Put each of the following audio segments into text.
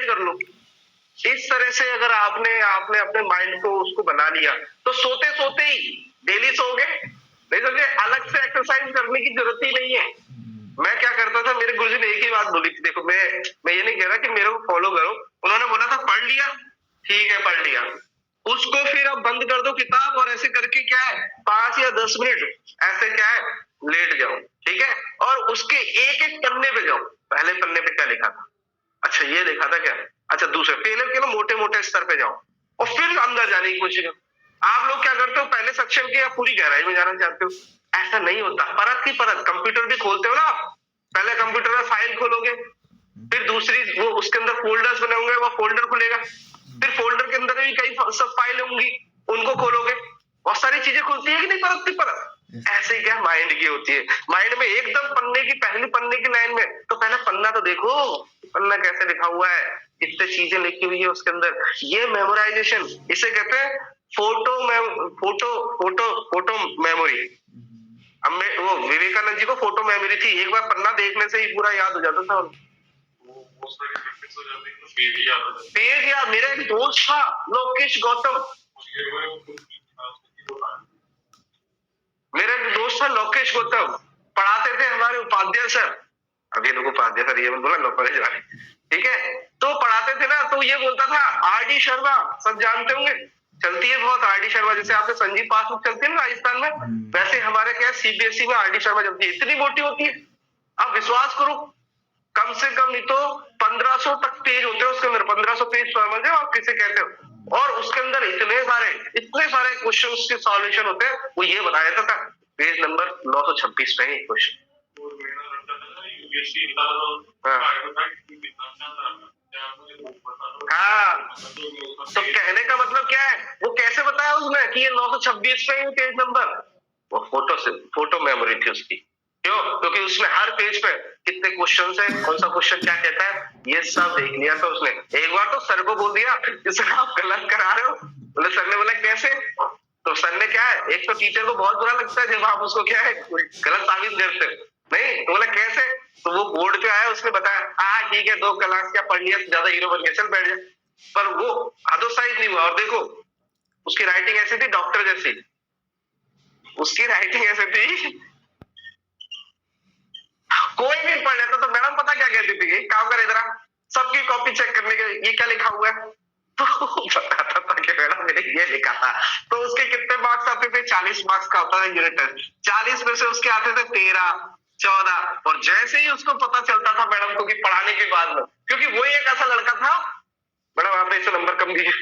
Divide कर लो। इस तरह से अगर आपने आपने अपने माइंड को उसको बना लिया तो सोते सोते ही डेली सो गए, नहीं समझे, अलग से एक्सरसाइज करने की जरूरत ही नहीं है। मैं क्या करता था, मेरे गुरुजी ने एक ही बात बोली थी, देखो मैं ये नहीं कह रहा कि मेरे को फॉलो करो, उन्होंने बोला था पढ़ लिया, ठीक है पढ़ लिया, उसको फिर आप बंद कर दो किताब और ऐसे करके क्या है 5 या 10 मिनट ऐसे क्या है लेट जाओ, ठीक है, और उसके एक एक पन्ने पे जाओ। पहले पन्ने पे क्या लिखा था, अच्छा ये लिखा था क्या, अच्छा दूसरे, पहले के ना मोटे मोटे स्तर पे जाओ और फिर अंदर जाने की कोशिश करो। आप लोग क्या करते हो, पहले सेक्शन की आप पूरी गहराई में जाना चाहते हो, ऐसा नहीं होता। परत की परत, कंप्यूटर भी खोलते हो ना आप, पहले कंप्यूटर में फाइल खोलोगे, फिर दूसरी वो उसके अंदर फोल्डर्स बने होंगे, वो फोल्डर खुलेगा, फिर फोल्डर के अंदर भी कई सब फाइल होंगी, उनको खोलोगे, बहुत सारी चीजें खुलती है कि नहीं परत की परत। ऐसे क्या माइंड की होती है, माइंड में एकदम पन्ने की पहली पन्ने की लाइन में तो पहले पन्ना तो देखो, पन्ना कैसे लिखा हुआ है, कितनी चीजें लिखी हुई है उसके अंदर, ये मेमोराइजेशन, इसे कहते हैं फोटो मेमोरी। हमें वो विवेकानंद जी को फोटो मेमोरी थी, एक बार पन्ना देखने से ही पूरा याद हो जाता था। पेज याद, मेरा एक दोस्त था लोकेश गौतम, मेरा एक दोस्त था लोकेश गौतम, पढ़ाते थे हमारे उपाध्याय सर, अभी लोग उपाध्याय सर ये बोला लोकेश वाले, ठीक है, तो पढ़ाते थे ना, तो ये बोलता था आर.डी. शर्मा, सब जानते होंगे, चलती है बहुत आर.डी. शर्मा, जैसे आपने संजीव पासबुक चलती है ना राजस्थान में, वैसे हमारे क्या सीबीएसई में आर.डी. शर्मा चलती है, इतनी मोटी होती है, आप विश्वास करो, कम से कम नहीं तो 1500 तक पेज होते हैं उसके अंदर, 1500 पेज समझ आप किसे कहते हो, और उसके अंदर इतने सारे क्वेश्चंस के सॉल्यूशन होते हैं। वो ये बताया था पेज नंबर 926 पे क्वेश्चन। हाँ, तो कहने का मतलब क्या है, वो कैसे बताया उसने कि ये 926 पे पेज नंबर, वो फोटो मेमोरी थी उसकी, क्यों, क्योंकि उसमें हर पेज पे कितने क्वेश्चन है, कौन सा क्वेश्चन क्या कहता है, ये सब देख लिया था उसने। एक बार तो सर को बोल दिया सर आप गलत करा रहे हो, बोले, सर ने बोला कैसे, तो सर ने क्या है, एक तो टीचर को बहुत बुरा लगता है जब आप उसको क्या है गलत साबित करते हो, नहीं तो बोला कैसे, तो वो बोर्ड पे आया, उसने बताया ठीक है 2 क्लास क्या पढ़ लिया, ज्यादा हीरो बन गया, चल बैठ जा, पर वो हदोसाइज नहीं हुआ। और देखो उसकी राइटिंग ऐसी थी डॉक्टर जैसी, उसकी राइटिंग ऐसी थी, कोई भी पढ़ लेता तो मैडम पता क्या कहती थी, काम कर इधर, सबकी कॉपी चेक करने के, ये क्या लिखा हुआ है, तो बताता था कि मैडम मैंने ये लिखा था, तो उसके कितने मार्क्स आते थे, 40 मार्क्स का होता था यूनिट टेस्ट, 40 में से उसके आते थे 13, 14, और जैसे ही उसको पता चलता था मैडम को कि पढ़ाने के बाद में, क्योंकि वो एक ऐसा लड़का था, मैडम आपने इसे नंबर कम दिए,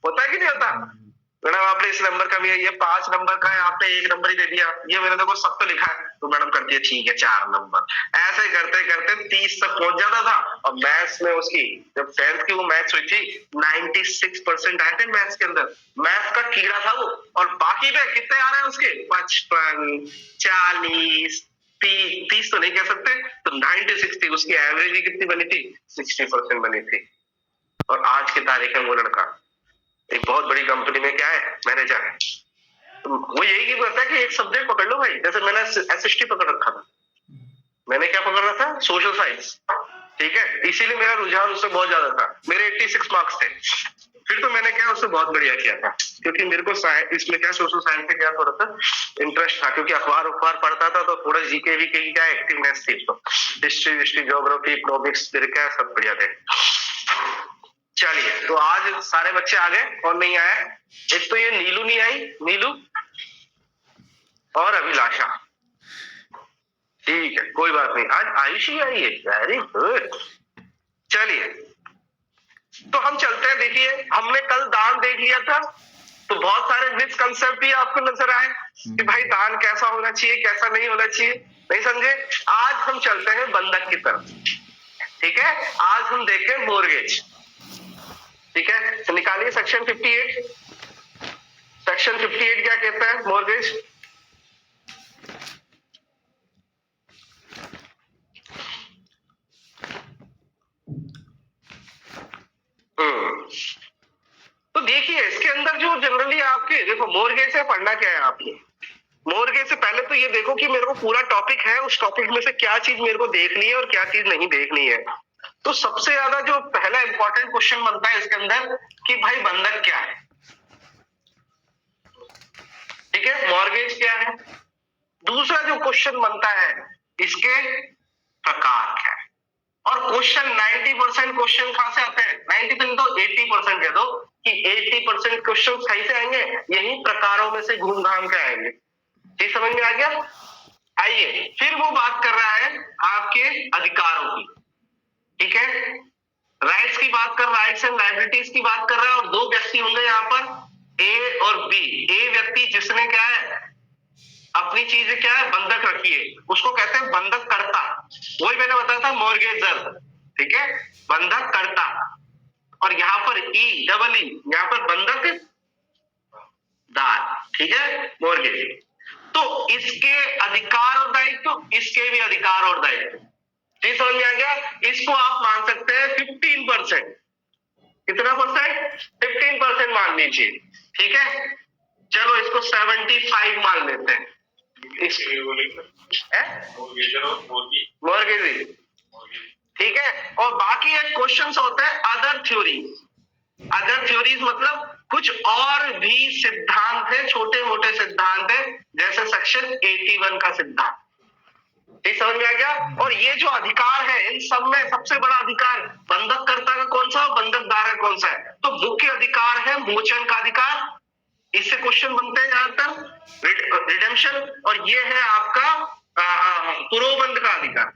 होता है कि नहीं होता, मैडम आपने इस नंबर का भी है, ये 5 नंबर का है, आपने 1 नंबर ही दे दिया, ये मैंने देखो सब तो लिखा है, तो मैडम करती है ठीक है 4 नंबर, ऐसे करते करते 30 तक पहुंच जाता था। और मैथ्स में उसकी जब 10th की वो मैथ्स हुई थी 96% आए थे मैथ्स के अंदर, मैथ्स का कीड़ा था वो, और बाकी पे कितने आ रहे हैं उसके 55, 40, 30 तो नहीं कह सकते, तो 96 थी उसकी एवरेज ही, कितनी बनी थी 60% बनी थी। और आज की तारीख में वो लड़का एक बहुत बड़ी कंपनी में क्या है मैनेजर है, तो वो यही की कहता है कि एक सब्जेक्ट पकड़ लो भाई, जैसे मैंने एसएसटी पकड़ रखा था, मैंने क्या पकड़ रखा था सोशल साइंस, ठीक है, इसीलिए मेरा रुझान उससे बहुत ज्यादा था, मेरे 86 मार्क्स थे, फिर तो मैंने क्या उससे बहुत बढ़िया किया था, क्योंकि मेरे को इसमें क्या सोशल साइंस में क्या थोड़ा सा इंटरेस्ट था, क्योंकि अखबार पढ़ता था तो थोड़ा जीके वी की क्या एक्टिवनेस थी, तो हिस्ट्री ज्योग्राफी इकोनॉमिक्स मेरे क्या सब बढ़िया थे। चलिए, तो आज सारे बच्चे आ गए, और नहीं आया, एक तो ये नीलू नहीं आई, नीलू और अभिलाषा, ठीक है कोई बात नहीं, आज आयुषी आई है, वेरी गुड। चलिए तो हम चलते हैं, देखिए हमने कल दान देख लिया था, तो बहुत सारे मिसकंसेप्ट भी आपको नजर आए कि भाई दान कैसा होना चाहिए कैसा नहीं होना चाहिए, नहीं समझे। आज हम चलते हैं बंधक की तरफ, ठीक है, आज हम देखें मोर्गेज, ठीक है, तो निकालिए सेक्शन 58, सेक्शन 58 क्या कहता है मोर्गेज, तो देखिए इसके अंदर जो जनरली आपके देखो मोर्गेज से पढ़ना क्या है आपने, मोर्गेज से पहले तो ये देखो कि मेरे को पूरा टॉपिक है, उस टॉपिक में से क्या चीज मेरे को देखनी है और क्या चीज नहीं देखनी है। तो तो सबसे ज्यादा जो पहला इंपॉर्टेंट क्वेश्चन बनता है इसके अंदर कि भाई बंधक क्या है, ठीक है, मॉर्गेज क्या है। दूसरा जो क्वेश्चन बनता है इसके प्रकार क्या है। और क्वेश्चन 90% क्वेश्चन कहां से आते हैं, 90 तो 80% कह दो कि 80% क्वेश्चन सही से आएंगे, यही प्रकारों में से घूम घाम के आएंगे। ये समझ में आ गया। आइए फिर वो बात कर रहा है आपके अधिकारों की, ठीक है, राइट्स की बात कर, राइट्स एंड लायबिलिटीज की बात कर रहा है। और दो व्यक्ति होंगे यहाँ पर, ए और बी। ए व्यक्ति जिसने क्या है अपनी चीज क्या है बंधक रखी है, उसको कहते हैं बंधक करता। वही मैंने बताया था मॉर्गेजर, ठीक है, बंधक करता। और यहाँ पर ई डबल ई, यहाँ पर बंधक दार, ठीक है, मॉर्गेज। तो इसके अधिकार और दायित्व, इसके भी अधिकार और दायित्व, ठीक समझ में आ गया। इसको आप मान सकते हैं 15%। कितना परसेंट, 15% मान लीजिए, ठीक है। चलो इसको 75 मान लेते हैं। मॉर्गेज, ठीक है। और बाकी एक क्वेश्चन होता है अदर थ्योरीज। अदर थ्योरीज मतलब कुछ और भी सिद्धांत है, छोटे मोटे सिद्धांत है, जैसे सेक्शन 81 का सिद्धांत। ठीक समझ में आ गया। और ये जो अधिकार है इन सब में सबसे बड़ा अधिकार बंधक कर्ता का कौन सा, बंधक धारक कौन सा है, तो मुख्य अधिकार है मोचन का अधिकार। इससे क्वेश्चन बनते हैं ज्यादातर रिडेम्पशन। और ये है आपका पुरोबंध का अधिकार,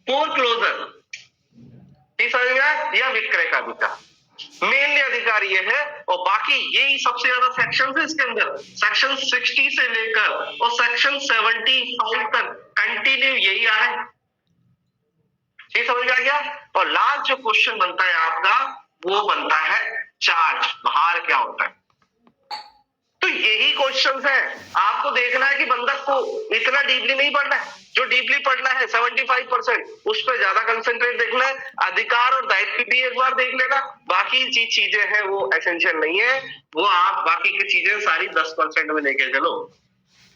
फोरक्लोजर, ठीक समझ में आया, या विक्रय का अधिकार। मेनली अधिकार ये है। और बाकी यही सबसे ज्यादा सेक्शन है इसके अंदर, सेक्शन 60 से लेकर और सेक्शन 75 तक कंटिन्यू यही आ रहा है। ये समझ में आ गया। और लास्ट जो क्वेश्चन बनता है आपका वो बनता है चार्ज, भार क्या होता है। तो यही क्वेश्चंस है, आपको देखना है कि बंधक को इतना डीपली नहीं पढ़ना है, जो डीपली पढ़ना है 75% उस पर ज्यादा कंसंट्रेट देखना है। अधिकार और दायित्व भी एक बार देख लेना, बाकी जी चीजें हैं वो एसेंशियल नहीं है, वो आप बाकी की चीजें सारी 10% में लेके चलो।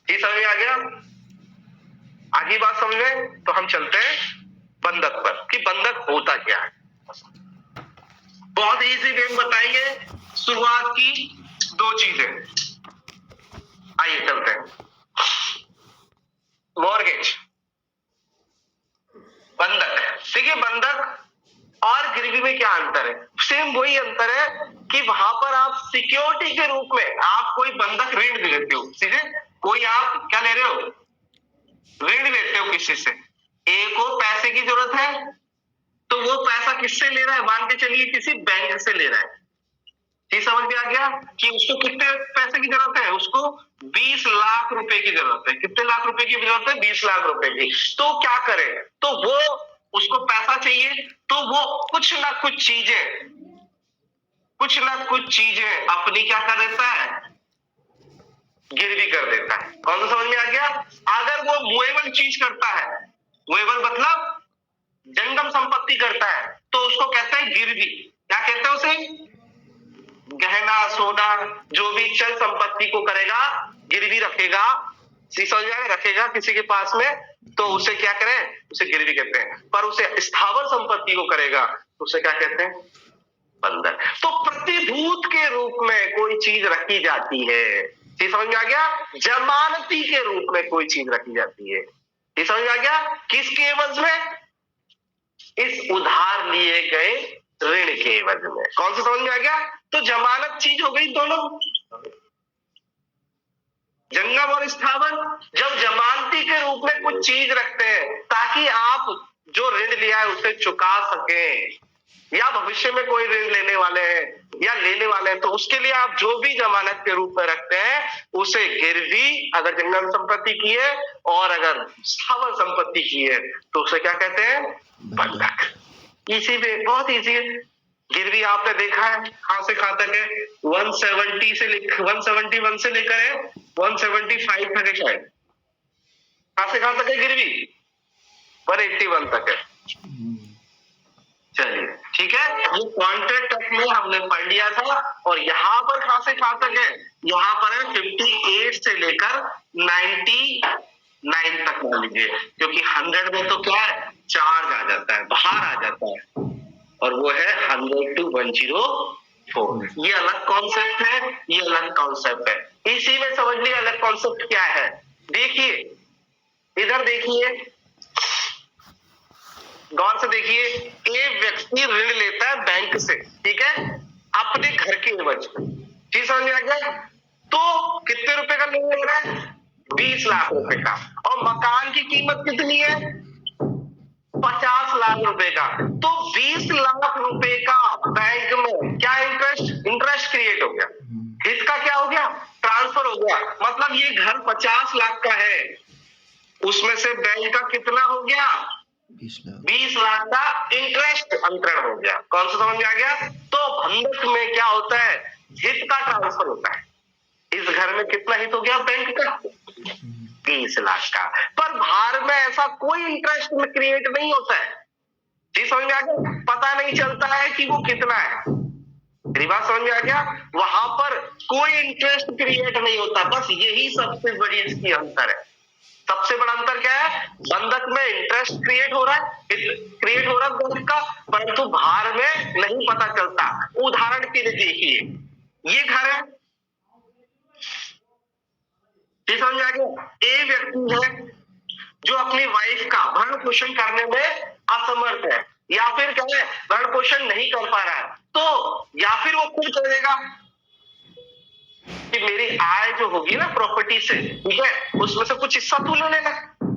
ये समझ में आ गया। आगे बात समझ में, तो हम चलते हैं बंधक पर कि बंधक होता क्या है। बहुत इजी वे में बताएंगे। शुरुआत की दो चीजें, आइए चलते हैं। मॉर्गेज, बंधक, देखिए बंधक और गिरवी में क्या अंतर है, सेम वही अंतर है कि वहां पर आप सिक्योरिटी के रूप में आप कोई बंधक ऋण भी लेते हो, सीधे कोई आप क्या ले रहे हो, ऋण लेते हो किसी से। ए को पैसे की जरूरत है तो वो पैसा किससे ले रहा है, मान के चलिए किसी बैंक से ले रहा है। ये समझ में आ गया कि उसको कितने पैसे की जरूरत है, उसको 20 लाख रुपए की जरूरत है। कितने लाख रुपए की जरूरत है, 20 लाख रुपए की। तो क्या करे, तो वो उसको पैसा चाहिए तो वो कुछ ना कुछ चीजें अपनी क्या कर देता है, गिरवी कर देता है। कौन सा समझ में आ गया। अगर वो मूवेबल चीज करता है, मूवेबल मतलब जंगम संपत्ति करता है, तो उसको कहते हैं गिरवी। क्या कहते हैं उसे, गहना सोना जो भी चल संपत्ति को करेगा, गिरवी रखेगा, रखेगा किसी के पास में, तो उसे क्या करें, उसे गिरवी कहते हैं। पर उसे स्थावर संपत्ति को करेगा तो उसे क्या कहते हैं, बंधक। तो प्रतिभूत के रूप में कोई चीज रखी जाती है, ये समझ में आ गया। जमानती के रूप में कोई चीज रखी जाती है, ये समझ में आ गया। किसके एवज में, इस उधार लिए गए ऋण के एवज में। कौन सा समझ में आ गया। तो जमानत चीज हो गई दोनों, जंगम और स्थावर। जब जमानती के रूप में कुछ चीज रखते हैं ताकि आप जो ऋण लिया है उसे चुका सकें, या भविष्य में कोई ऋण लेने वाले हैं या लेने वाले हैं, तो उसके लिए आप जो भी जमानत के रूप में रखते हैं उसे गिरवी, अगर जंगम संपत्ति की है और अगर स्थावर संपत्ति की है तो उसे क्या कहते हैं, बंधक। इसी में बहुत इजी है। गिरवी आपने देखा है कहां से कहां तक है, 171 से लेकर है 175 तक है शायद। कहां से कहां तक है गिरवी, 181 तक है। चलिए ठीक है, ये कॉन्ट्रैक्ट एक्ट में हमने पढ़ लिया था। और यहाँ पर कहां से कहां तक है, यहाँ पर है 58 से लेकर 90 9 तक मान लीजिए, क्योंकि 100 में तो क्या है, चार्ज आ जाता है, बाहर आ जाता है, और वो है 100 to 104। ये अलग कॉन्सेप्ट है, ये अलग कॉन्सेप्ट है। इसी में समझ लीजिए अलग कॉन्सेप्ट क्या है। देखिए इधर देखिए, गौर से देखिए, एक व्यक्ति ऋण लेता है बैंक से, ठीक है, अपने घर के एवज में, ठीक समझ में आ गया। तो कितने रुपए का लोन ले रहा है, 20 लाख रुपए का, और मकान की कीमत कितनी है, 50 लाख रुपए का। तो 20 लाख रुपए का बैंक में क्या इंटरेस्ट क्रिएट हो गया, इसका क्या हो गया, ट्रांसफर हो गया। मतलब ये घर 50 लाख का है, उसमें से बैंक का कितना हो गया, 20 लाख का इंटरेस्ट अंतरण हो गया। कौन सा समझ में आ गया। तो बंधक में क्या होता है, हित का ट्रांसफर होता है। इस घर में कितना हित हो गया बैंक का, 20 लाख का। पर भार में ऐसा कोई इंटरेस्ट में क्रिएट नहीं होता है, जी समझ में आ गया, पता नहीं चलता है कि वो कितना है। मेरी बात समझ में आ गया, वहां पर कोई इंटरेस्ट क्रिएट नहीं होता, बस यही सबसे बड़ी इसकी अंतर है। सबसे बड़ा अंतर क्या है, बंधक में इंटरेस्ट क्रिएट हो रहा है बंधक का, परंतु भार में नहीं पता चलता। उदाहरण के लिए देखिए, ये घर है, समझ में आ गया, ए व्यक्ति है जो अपनी वाइफ का भरण पोषण करने में असमर्थ है, या फिर क्या है, भरण पोषण नहीं कर पा रहा है, तो या फिर वो खुद कह देगा कि मेरी आय जो होगी ना प्रॉपर्टी से, ठीक है, उसमें से कुछ हिस्सा तू ले लेना।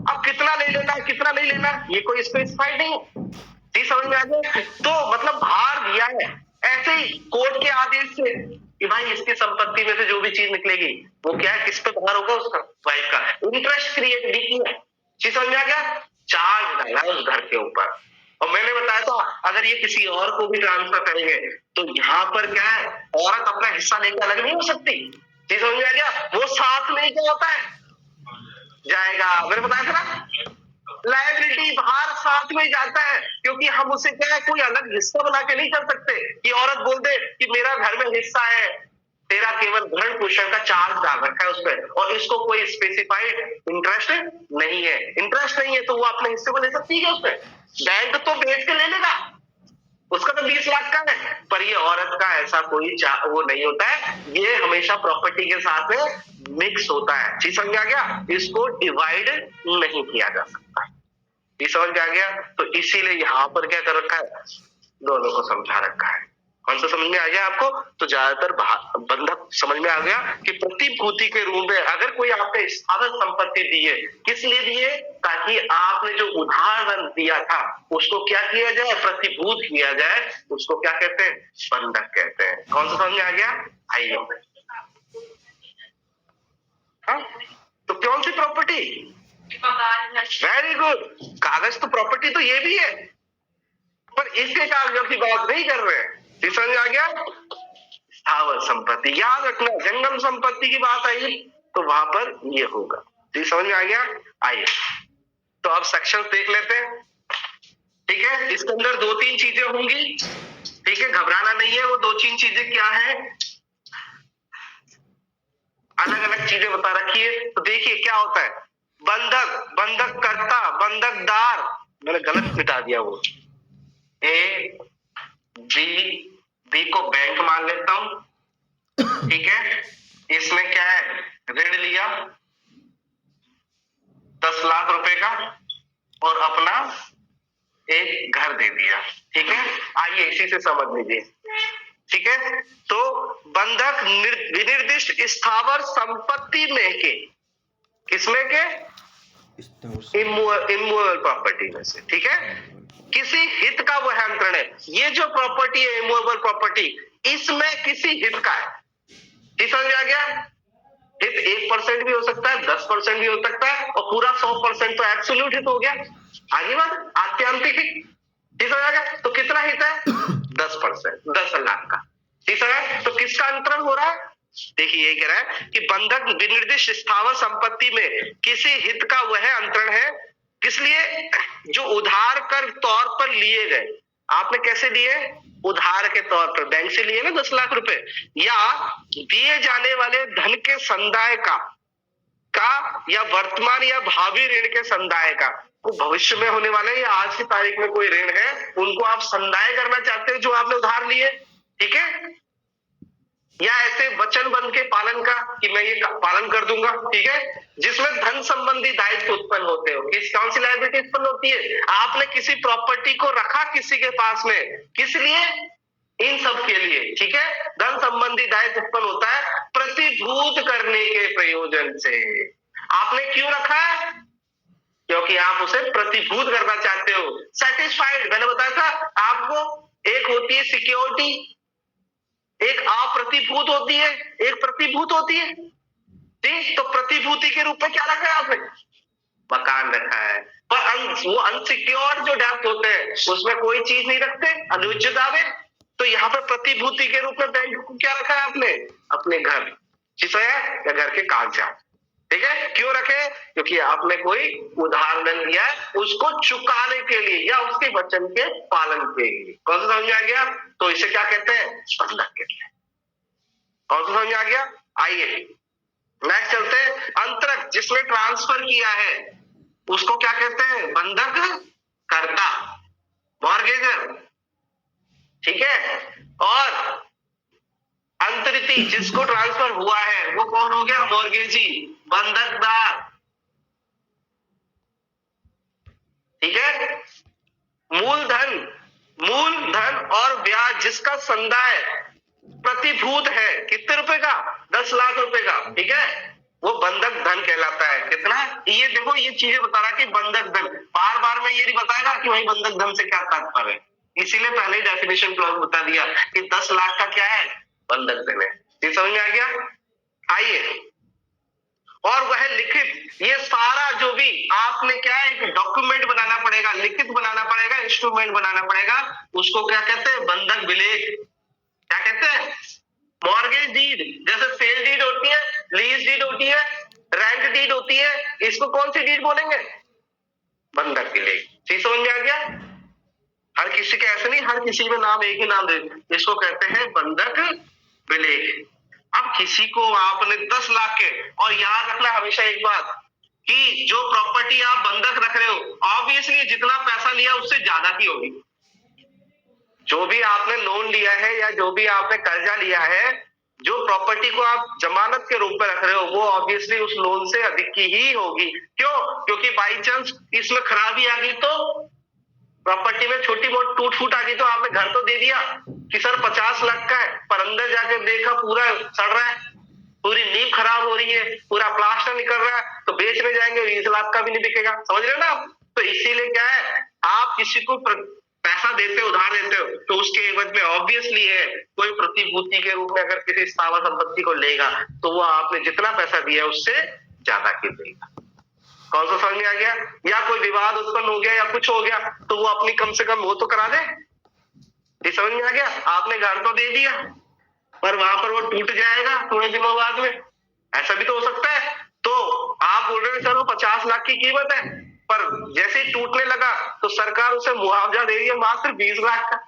अब कितना ले लेना, कितना नहीं लेना, ये कोई स्पेसिफाइड नहीं है, ठीक समझ में आ गया। तो मतलब भार दिया है, ऐसे ही कोर्ट के आदेश से कि भाई इसकी संपत्ति में से जो भी चीज निकलेगी वो क्या है, किस पे भार होगा, उसका वाइफ का। इंटरेस्ट क्रिएट भी किया, ठीक समझ में आ गया, चार्ज डाला उस घर के ऊपर। और मैंने बताया था अगर ये किसी और को भी ट्रांसफर करेंगे तो यहाँ पर क्या है, औरत अपना हिस्सा लेकर अलग नहीं हो सकती, ठीक समझ में आ गया। वो साथ में क्या होता है, जाएगा, मैंने बताया था ना, लायबिलिटी भार साथ में जाता है, क्योंकि हम उसे क्या है, कोई अलग हिस्सा बना के नहीं कर सकते कि औरत बोल दे कि मेरा घर में हिस्सा है, तेरा केवल भरण पोषण का चार्ज डाल रखा है उसमें, और इसको कोई स्पेसिफाइड इंटरेस्ट नहीं है। इंटरेस्ट नहीं है तो वो अपने हिस्से को ले सकती है उसमें, बैंक तो बेच के ले लेगा, उसका तो 20 लाख का है। पर ये औरत का ऐसा कोई वो नहीं होता है, ये हमेशा प्रॉपर्टी के साथ में मिक्स होता है, चीज समझ आ गया, इसको डिवाइड नहीं किया जा सकता, ये समझ में आ गया। तो इसीलिए यहाँ पर क्या कर रखा है, दोनों को समझा रखा है। कौन सा समझ में आ गया आपको, तो ज्यादातर बंधक समझ में आ गया कि प्रतिभूति के रूप में अगर कोई आपने स्थावर संपत्ति दी है, किस लिए दी है, ताकि आपने जो उधार दिया था उसको क्या किया जाए, प्रतिभूत किया जाए, उसको क्या कहते हैं, बंधक कहते हैं। कौन सा समझ में आ गया, आइए। तो कौन सी प्रॉपर्टी, वेरी गुड, कागज तो प्रॉपर्टी तो ये भी है, पर इसके कागजों की बात नहीं कर रहे हैं, समझ आ गया। स्थावर संपत्ति याद रखना, जंगम संपत्ति की बात आई तो वहां पर ये होगा, समझ में आ गया। आइए तो अब सेक्शन देख लेते हैं, ठीक है, इसके अंदर 2-3 चीजें होंगी, ठीक है, घबराना नहीं है। वो 2-3 चीजें क्या है, अलग अलग चीजें बता रखी है। तो देखिए क्या होता है, बंधक, बंधक करता, बंधकदार, मैंने गलत मिटा दिया, वो ए बी को बैंक मान लेता हूं, ठीक है, इसमें क्या है, ऋण लिया 10 लाख रुपए का और अपना एक घर दे दिया, ठीक है। आइए इसी से समझ लीजिए, ठीक है। तो बंधक विनिर्दिष्ट स्थावर संपत्ति में के, किसमें के, इमूवेबल प्रॉपर्टी में से, ठीक है, किसी हित का वह अंतरण है। ये जो प्रॉपर्टी है इमूवेबल प्रॉपर्टी, इसमें किसी हित का है, समझ आ गया। हित 1% भी हो सकता है, 10% भी हो सकता है, और पूरा 100% तो एब्सोल्यूट हित हो गया। आगे बात आत्यांतिक हित, समझ आ गया। तो कितना हित है, 10%, 10 लाख का, ठीक है। तो किसका अंतरण हो रहा है, देखिए ये कह रहा है कि बंधक विनिर्दिष्ट स्थावर संपत्ति में किसी हित का वह अंतरण है, किस लिए, जो उधार कर तौर पर लिए गए, आपने कैसे लिए, उधार के तौर पर बैंक से लिए ना 10 लाख रुपए, या दिए जाने वाले धन के संदाय का का या वर्तमान या भावी ऋण के संदाय का, वो भविष्य में होने वाले या आज की तारीख में कोई ऋण है उनको आप संदाय करना चाहते हो जो आपने उधार लिए, ठीक है, या ऐसे वचनबंध के पालन का कि मैं ये पालन कर दूंगा, ठीक है, जिसमें धन संबंधी दायित्व उत्पन्न होते हो। किस कौन सी लायबिलिटी उत्पन्न होती है? आपने किसी प्रॉपर्टी को रखा किसी के पास में, किस लिए? इन सब के लिए, ठीक है। धन संबंधी दायित्व उत्पन्न होता है प्रतिभूत करने के प्रयोजन से। आपने क्यों रखा है? क्योंकि आप उसे प्रतिभूत करना चाहते हो। सेटिस्फाइड, मैंने बताया था आपको, एक होती है सिक्योरिटी, एक अप्रतिभूत होती है, एक प्रतिभूत होती है, ठीक। तो प्रतिभूति के रूप में क्या रखा है आपने? मकान रखा है। पर वो अनसिक्योर्ड जो डेब्ट होते हैं उसमें कोई चीज नहीं रखते, अनुचित दावे। तो यहाँ पे प्रतिभूति के रूप में बैंक को क्या रखा है आपने? अपने घर, चीज है या घर के कागजात, ठीक है। क्यों रखे? क्योंकि आपने कोई उधार धन दिया है उसको चुकाने के लिए या उसके वचन के पालन के लिए। कौन सा समझ आ गया? तो इसे क्या कहते हैं? बंधक कहते हैं। कौन सा समझ आ गया? आइए नेक्स्ट चलते हैं। अंतरक, जिसने ट्रांसफर किया है उसको क्या कहते हैं? बंधक कर्ता, मॉर्गेजर, ठीक है। और अंतरिति, जिसको ट्रांसफर हुआ है वो कौन हो गया? मॉर्गेजी, बंधकदार, ठीक है। मूलधन और ब्याज जिसका संदाय प्रतिभूत है, कितने रुपए का? 10 लाख रुपए का, ठीक है, वो बंधक धन कहलाता है। कितना? ये देखो, ये चीजें बता रहा कि बंधक धन, बार बार मैं ये नहीं बताएगा कि भाई बंधक धन से क्या तात्पर्य है, इसीलिए पहले ही डेफिनेशन क्लॉज बता दिया कि 10 लाख का क्या है? बंधक धन है। ये समझ में आ गया? आइए, और वह लिखित, ये सारा जो भी आपने क्या है, एक डॉक्यूमेंट बनाना पड़ेगा, लिखित बनाना पड़ेगा, इंस्ट्रूमेंट बनाना पड़ेगा, उसको क्या कहते हैं? बंधक विलेख। क्या कहते हैं? मॉर्गेज डीड, जैसे सेल डीड होती है, लीज डीड होती है, रेंट डीड होती है, इसको कौन सी डीड बोलेंगे? बंधक विलेख। चीज समझ में आ गया? हर किसी के ऐसे नहीं, हर किसी में नाम एक ही नाम दे, इसको कहते हैं बंधक विलेख। अब किसी को आपने 10 लाख के, और याद रखना हमेशा एक बात कि जो प्रॉपर्टी आप बंधक रख रहे हो ऑब्वियसली जितना पैसा लिया उससे ज्यादा की होगी। जो भी आपने लोन लिया है या जो भी आपने कर्जा लिया है, जो प्रॉपर्टी को आप जमानत के रूप में रख रहे हो वो ऑब्वियसली उस लोन से अधिक की ही होगी। क्यों? क्योंकि बाई चांस इसमें खराबी आ गई तो, प्रॉपर्टी में छोटी बहुत टूट फूट आ गई तो आपने घर तो दे दिया कि सर 50 लाख का है, पर अंदर जाके देखा पूरा सड़ रहा है, पूरी नींव खराब हो रही है, पूरा प्लास्टर निकल रहा है, तो बेचने जाएंगे 20 लाख का भी नहीं बिकेगा। समझ रहे हो ना आप? तो इसीलिए क्या है, आप किसी को पैसा देते हो, उधार देते हो, तो उसके एवज में ऑब्वियसली है कोई प्रतिभूति के रूप में अगर किसी स्थावर संपत्ति को लेगा तो वो आपने जितना पैसा दिया उससे ज्यादा की देगा। कौन सा समझ में आ गया? या कोई विवाद उत्पन्न हो गया या कुछ हो गया तो वो अपनी कम से कम वो तो करा दे। ये समझ में आ गया? आपने घर तो दे दिया पर वहां पर वो टूट जाएगा थोड़े दिनों बाद में, ऐसा भी तो हो सकता है। तो आप बोल रहे हैं सर वो 50 लाख की कीमत है, पर जैसे ही टूटने लगा तो सरकार उसे मुआवजा दे रही है मात्र 20 लाख का।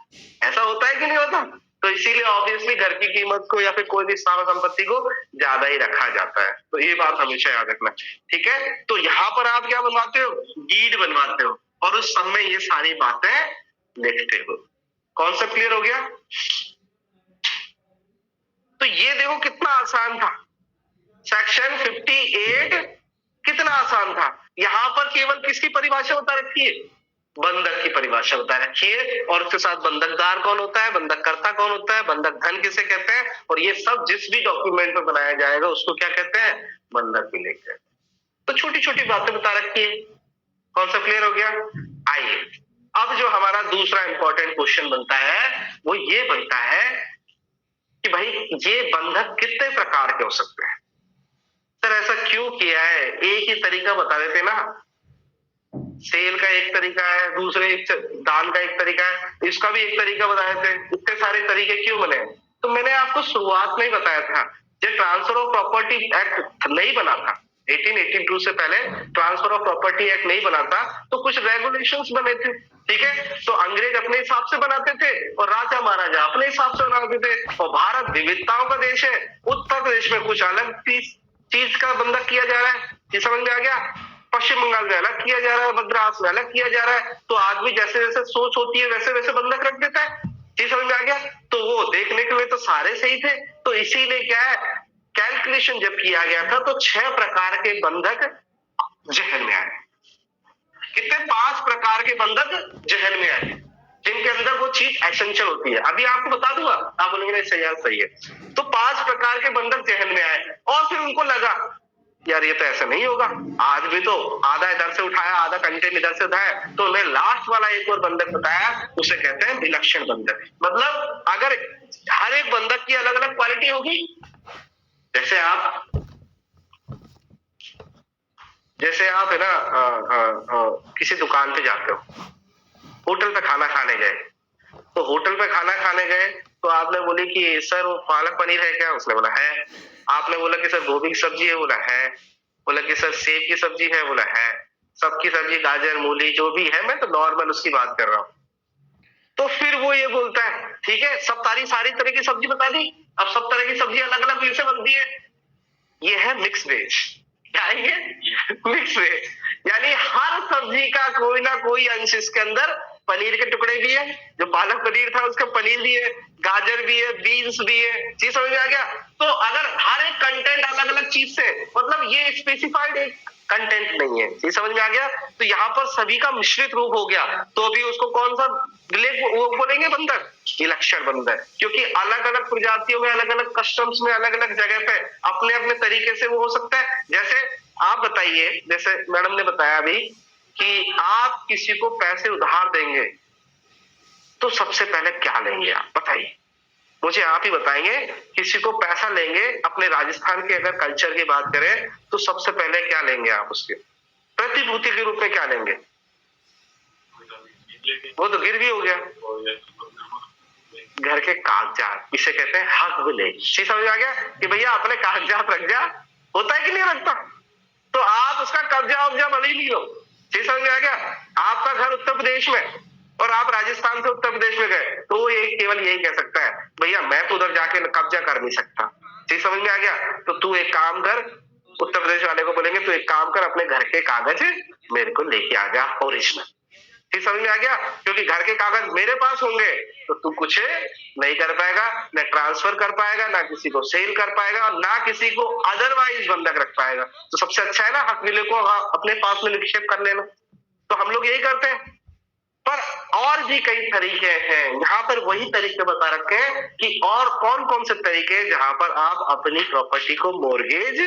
ऐसा होता है कि नहीं होता? तो इसीलिए ऑब्वियसली घर की कीमत को या फिर कोई भी स्थावर संपत्ति को ज्यादा ही रखा जाता है। तो ये बात हमेशा याद रखना, ठीक है। तो यहाँ पर आप क्या बनवाते हो? डीड बनवाते हो और उस समय ये सारी बातें लिखते हो। कॉन्सेप्ट क्लियर हो गया? तो ये देखो कितना आसान था, सेक्शन 58 कितना आसान था। यहां पर केवल किसकी परिभाषा बता रखी है? बंधक की परिभाषा बता रखी है, और उसके साथ बंधकदार कौन होता है, बंधककर्ता कौन होता है, बंधक धन किसे कहते हैं, और ये सब जिस भी डॉक्यूमेंट में बनाया जाएगा उसको क्या कहते हैं? बंधक विलेख कहते हैं। तो छोटी छोटी बातें बता रखी है। कॉन्सेप्ट क्लियर हो गया? आइए अब जो हमारा दूसरा इंपॉर्टेंट क्वेश्चन बनता है वो ये बनता है कि भाई ये बंधक कितने प्रकार के हो सकते हैं? सर ऐसा क्यों किया है? एक ही तरीका बता देते ना, सेल का एक तरीका है, दूसरे एक दान का एक तरीका है, इसका भी एक तरीका बता देते, इतने सारे तरीके क्यों बने? तो मैंने आपको शुरुआत में ही बताया था जब ट्रांसफर ऑफ प्रॉपर्टी एक्ट नहीं बना था, 1882 से पहले ट्रांसफर ऑफ प्रॉपर्टी एक्ट नहीं बना था, तो कुछ रेगुलेशंस बने थे, ठीक है। तो अंग्रेज अपने हिसाब से बनाते थे और राजा महाराजा अपने हिसाब से बनाते थे, और भारत विविधताओं का देश है, उत्तर प्रदेश में कुछ अलग थी चीज का बंधक किया जा रहा है, ये समझ में आ गया। पश्चिम बंगाल में अलग किया जा रहा है, मद्रास में अलग किया जा रहा है। तो आदमी जैसे जैसे सोच होती है वैसे वैसे बंधक रख देता है, ये समझ में आ गया। तो वो देखने के लिए तो सारे सही थे, तो इसीलिए क्या है, कैलकुलेशन जब किया गया था तो 6 प्रकार के बंधक जहन में आए। कितने? 5 प्रकार के बंधक जहन में आए, जिनके अंदर वो चीज एसेंशियल होती है। अभी आपको बता दूंगा, आप बोलेंगे नहीं सही है, सही है। तो 5 प्रकार के बंधक जहन में आए और फिर उनको लगा यार ये तो ऐसा नहीं होगा, आज भी तो आधा इधर से उठाया आधा कंटेंट इधर से उठाया, तो उन्हें लास्ट वाला एक और बंधक बताया, उसे कहते हैं विलक्षण बंधक। मतलब अगर हर एक बंधक की अलग अलग क्वालिटी होगी, जैसे आप है ना किसी दुकान पे जाते हो, होटल पे खाना खाने गए, तो होटल पे खाना खाने गए तो आपने बोली कि सर वो पालक पनीर है क्या? उसने बोला है। आपने बोला कि सर गोभी की सब्जी है? बोला है। बोला कि सर सेब की सब्जी है? बोला है। सबकी सब्जी, गाजर मूली जो भी है, मैं तो नॉर्मल उसकी बात कर रहा हूँ। तो फिर वो ये बोलता है ठीक है, सब सारी तरह की सब्जी बता दी, अब सब तरह की सब्जी अलग अलग कैसे बनती है? ये है मिक्स वेज। क्या है ये? मिक्स वेज, यानी हर सब्जी का कोई ना कोई अंश इसके अंदर, पनीर के टुकड़े भी है, जो पालक पनीर था उसका पनीर भी है, गाजर भी है, बीन्स भी है, चीज समझ में आ गया। तो अगर हर एक कंटेंट अलग अलग चीज से, मतलब ये स्पेसिफाइड एक कंटेंट नहीं है, ये समझ में आ गया। तो यहाँ पर सभी का मिश्रित रूप हो गया, तो भी उसको कौन सा वो बोलेंगे बंधक? विलक्षण बंधक, क्योंकि अलग अलग प्रजातियों में, अलग अलग कस्टम्स में, अलग अलग जगह पे अपने अपने तरीके से वो हो सकता है। जैसे आप बताइए, जैसे मैडम ने बताया अभी कि आप किसी को पैसे उधार देंगे तो सबसे पहले क्या लेंगे? आप बताइए, मुझे आप ही बताएंगे। किसी को पैसा लेंगे, अपने राजस्थान के अगर कल्चर की बात करें तो सबसे पहले क्या लेंगे आप? उसके प्रतिभूति के रूप में क्या लेंगे? वो तो गिरवी हो गया, घर के कागजात, इसे कहते हैं हक विलेज। समझ आ गया कि भैया अपने कागजात रख जा, होता है कि नहीं रखता? तो आप उसका कब्जा उब्जा भले ही लो, समझ में आ गया। आपका घर उत्तर प्रदेश में और आप राजस्थान से उत्तर प्रदेश में गए, तो वो एक केवल यही कह सकता है भैया मैं तो उधर जाके कब्जा कर नहीं सकता, समझ में आ गया। तो तू एक काम कर, उत्तर प्रदेश वाले को बोलेंगे तू एक काम कर, अपने घर के कागज मेरे को लेके आ जा ओरिजिनल, समझ में आ गया। क्योंकि घर के कागज मेरे पास होंगे तो तू कुछ नहीं कर पाएगा, न ट्रांसफर कर पाएगा, ना किसी को सेल कर पाएगा, और ना किसी को अदरवाइज बंधक रख पाएगा। तो सबसे अच्छा है ना हक विले को अपने पास में निक्षेप कर लेना। तो हम लोग यही करते हैं, पर और भी कई तरीके हैं। यहाँ पर वही तरीके बता रखे हैं कि और कौन कौन से तरीके जहां पर आप अपनी प्रॉपर्टी को मोर्गेज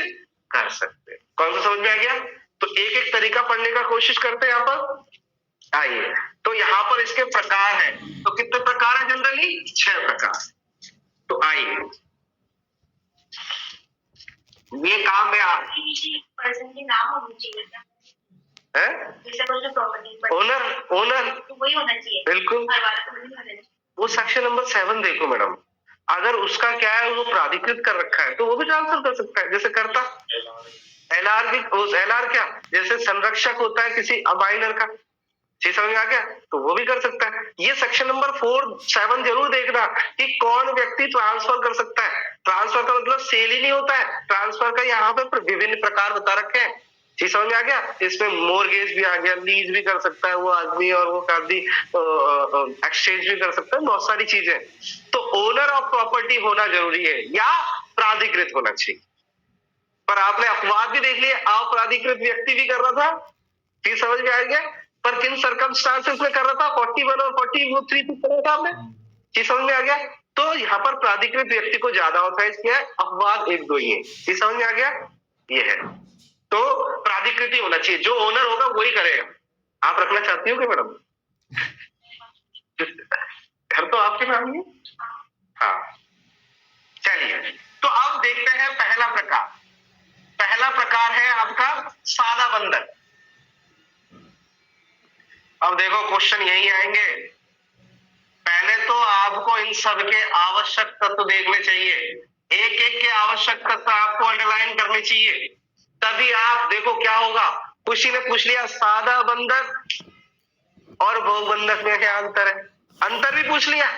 कर सकते हैं। कौन सा समझ में आ गया? तो एक एक तरीका पढ़ने का कोशिश करते हैं यहाँ पर। आइए, तो यहाँ पर इसके प्रकार है, तो कितने प्रकार है? जनरली 6 प्रकार। तो आइए, ये काम में पर्सन के नाम होना चाहिए है, ओनर तो वही होना चाहिए, बिल्कुल। वो सेक्शन नंबर 7 देखो मैडम, अगर उसका क्या है वो प्राधिकृत कर रखा है तो वो भी ट्रांसफर कर सकता है। जैसे करता एलआर भी, एलआर क्या, जैसे संरक्षक होता है किसी अबाइनर का, समझ में आ गया, तो वो भी कर सकता है। ये सेक्शन नंबर 4-7 जरूर देखना कि कौन व्यक्ति ट्रांसफर कर सकता है। ट्रांसफर का मतलब सेल ही नहीं होता है, ट्रांसफर का यहाँ पे विभिन्न प्रकार बता रखे हैं, समझ में आ गया। इसमें मोर्गेज भी आ गया, लीज भी कर सकता है वो आदमी, और वो आदमी एक्सचेंज भी कर सकता है, बहुत सारी चीजें। तो ओनर ऑफ प्रॉपर्टी होना जरूरी है या प्राधिकृत होना चाहिए। पर आपने अपवाद भी देख लिया, अप्राधिकृत व्यक्ति भी कर रहा था, समझ में आ गया। पर किन सर्कमस्टांसेस में कर रहा था? 41 और 43 कर रहा था आपने, समझ में आ गया। तो यहाँ पर प्राधिकृत व्यक्ति को ज्यादा ऑथराइज किया है, अपवाद 1-2 ही है, समझ में आ गया। ये है, तो प्राधिकृत ही होना चाहिए, जो ओनर होगा वही करेगा। आप रखना चाहती हो क्या मैडम? घर तो आपके नाम ही है। हाँ, चलिए, तो अब देखते हैं पहला प्रकार। पहला प्रकार है आपका सादा बंधक। अब देखो क्वेश्चन यही आएंगे। पहले तो आपको इन सब के आवश्यक तत्व देखने चाहिए, एक एक के आवश्यक तत्व आपको अंडरलाइन करने चाहिए, तभी आप देखो क्या होगा। किसी ने पूछ लिया सादा बंधक और भोग बंधक में क्या अंतर है, अंतर भी पूछ लिया।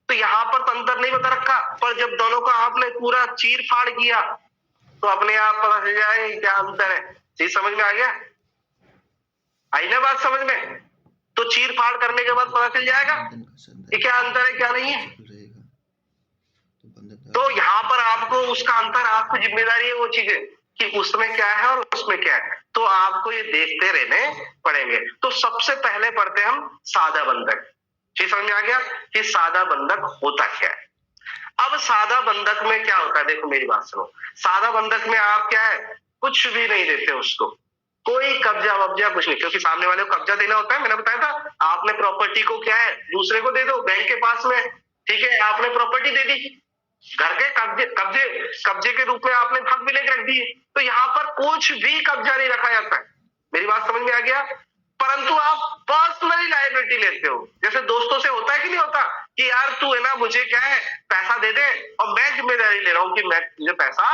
तो यहाँ पर तो अंतर नहीं बता रखा, पर जब दोनों का आपने पूरा चीर फाड़ किया तो अपने आप पता चल जाए क्या अंतर है। चीज समझ में आ गया? आई ना बात समझ में? तो चीर फाड़ करने के बाद पता चल जाएगा कि क्या अंतर है क्या नहीं है। तो यहाँ पर आपको उसका अंतर, आपको जिम्मेदारी है वो चीजें कि उसमें क्या है और उसमें क्या है, तो आपको ये देखते रहने पड़ेंगे। तो सबसे पहले पढ़ते हैं हम सादा बंधक। चीज समझ में आ गया कि सादा बंधक होता क्या है। अब सादा बंधक में क्या होता है, देखो मेरी बात सुनो। सादा बंधक में आप क्या है, कुछ भी नहीं देते उसको, कोई कब्जा वब्जा कुछ नहीं, क्योंकि सामने वाले को कब्जा देना होता है। मैंने बताया था, आपने प्रॉपर्टी को क्या है दूसरे को दे दो, बैंक के पास में, ठीक है, आपने प्रॉपर्टी दे दी, घर के कब्जे कब्जे कब्जे के रूप में आपने हक भी लेकर रख दिए। तो यहाँ पर कुछ भी कब्जा नहीं रखा जाता है। मेरी बात समझ में आ गया? परंतु आप पर्सनली लायबिलिटी लेते हो, जैसे दोस्तों से होता है कि नहीं होता कि यार तू है ना मुझे क्या है पैसा दे दे और मैं जिम्मेदारी ले रहा हूं कि मैं तुझे पैसा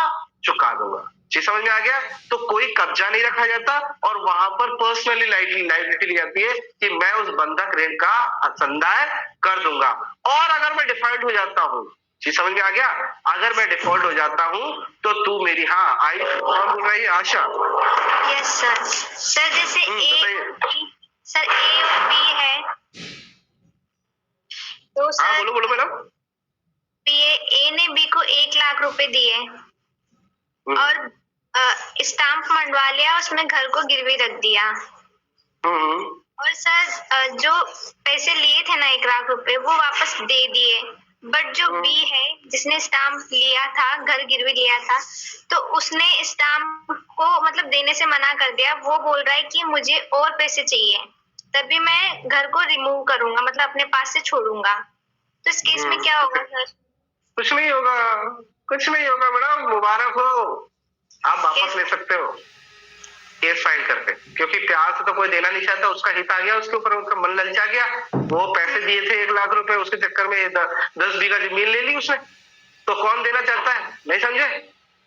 चुका दूंगा। जी समझ में आ गया? तो कोई कब्जा नहीं रखा जाता और वहां पर पर्सनली लायबिलिटी ली जाती है कि मैं उस बंधक ऋण का संदाय कर दूंगा। और अगर मैं डिफॉल्ट हो जाता हूं, जी समझ में आ गया, अगर मैं डिफॉल्ट हो जाता हूं तो तू मेरी, हाँ आई कौन बोल रही है? आशा। Yes sir. सर जैसे सर ए और बी है, तो हाँ सर बोलो बोलो मैडम। ए ने बी को 1 लाख रुपए दिए और स्टाम्प मंडवा लिया, उसमें घर को गिरवी रख दिया। और सर जो पैसे लिए थे ना 1 लाख रुपए वो वापस दे दिए, बट जो बी है जिसने स्टाम्प लिया था, घर गिरवी लिया था, तो उसने स्टाम्प को मतलब देने से मना कर दिया। वो बोल रहा है कि मुझे और पैसे चाहिए, तभी मैं घर को रिमूव करूंगा, मतलब अपने पास से छोड़ूंगा। तो इस केस में क्या होगा सर? कुछ नहीं होगा, कुछ नहीं होगा मैडम, मुबारक हो, आप वापस ले सकते हो केस फाइल करके, क्योंकि प्यार से तो कोई देना नहीं चाहता, उसका हित आ गया उसके ऊपर, उसका मन ललचा गया, वो पैसे दिए थे 1 लाख रुपए, उसके चक्कर में 10 बीघा जमीन ले ली उसने, तो कौन देना चाहता है, नहीं समझे?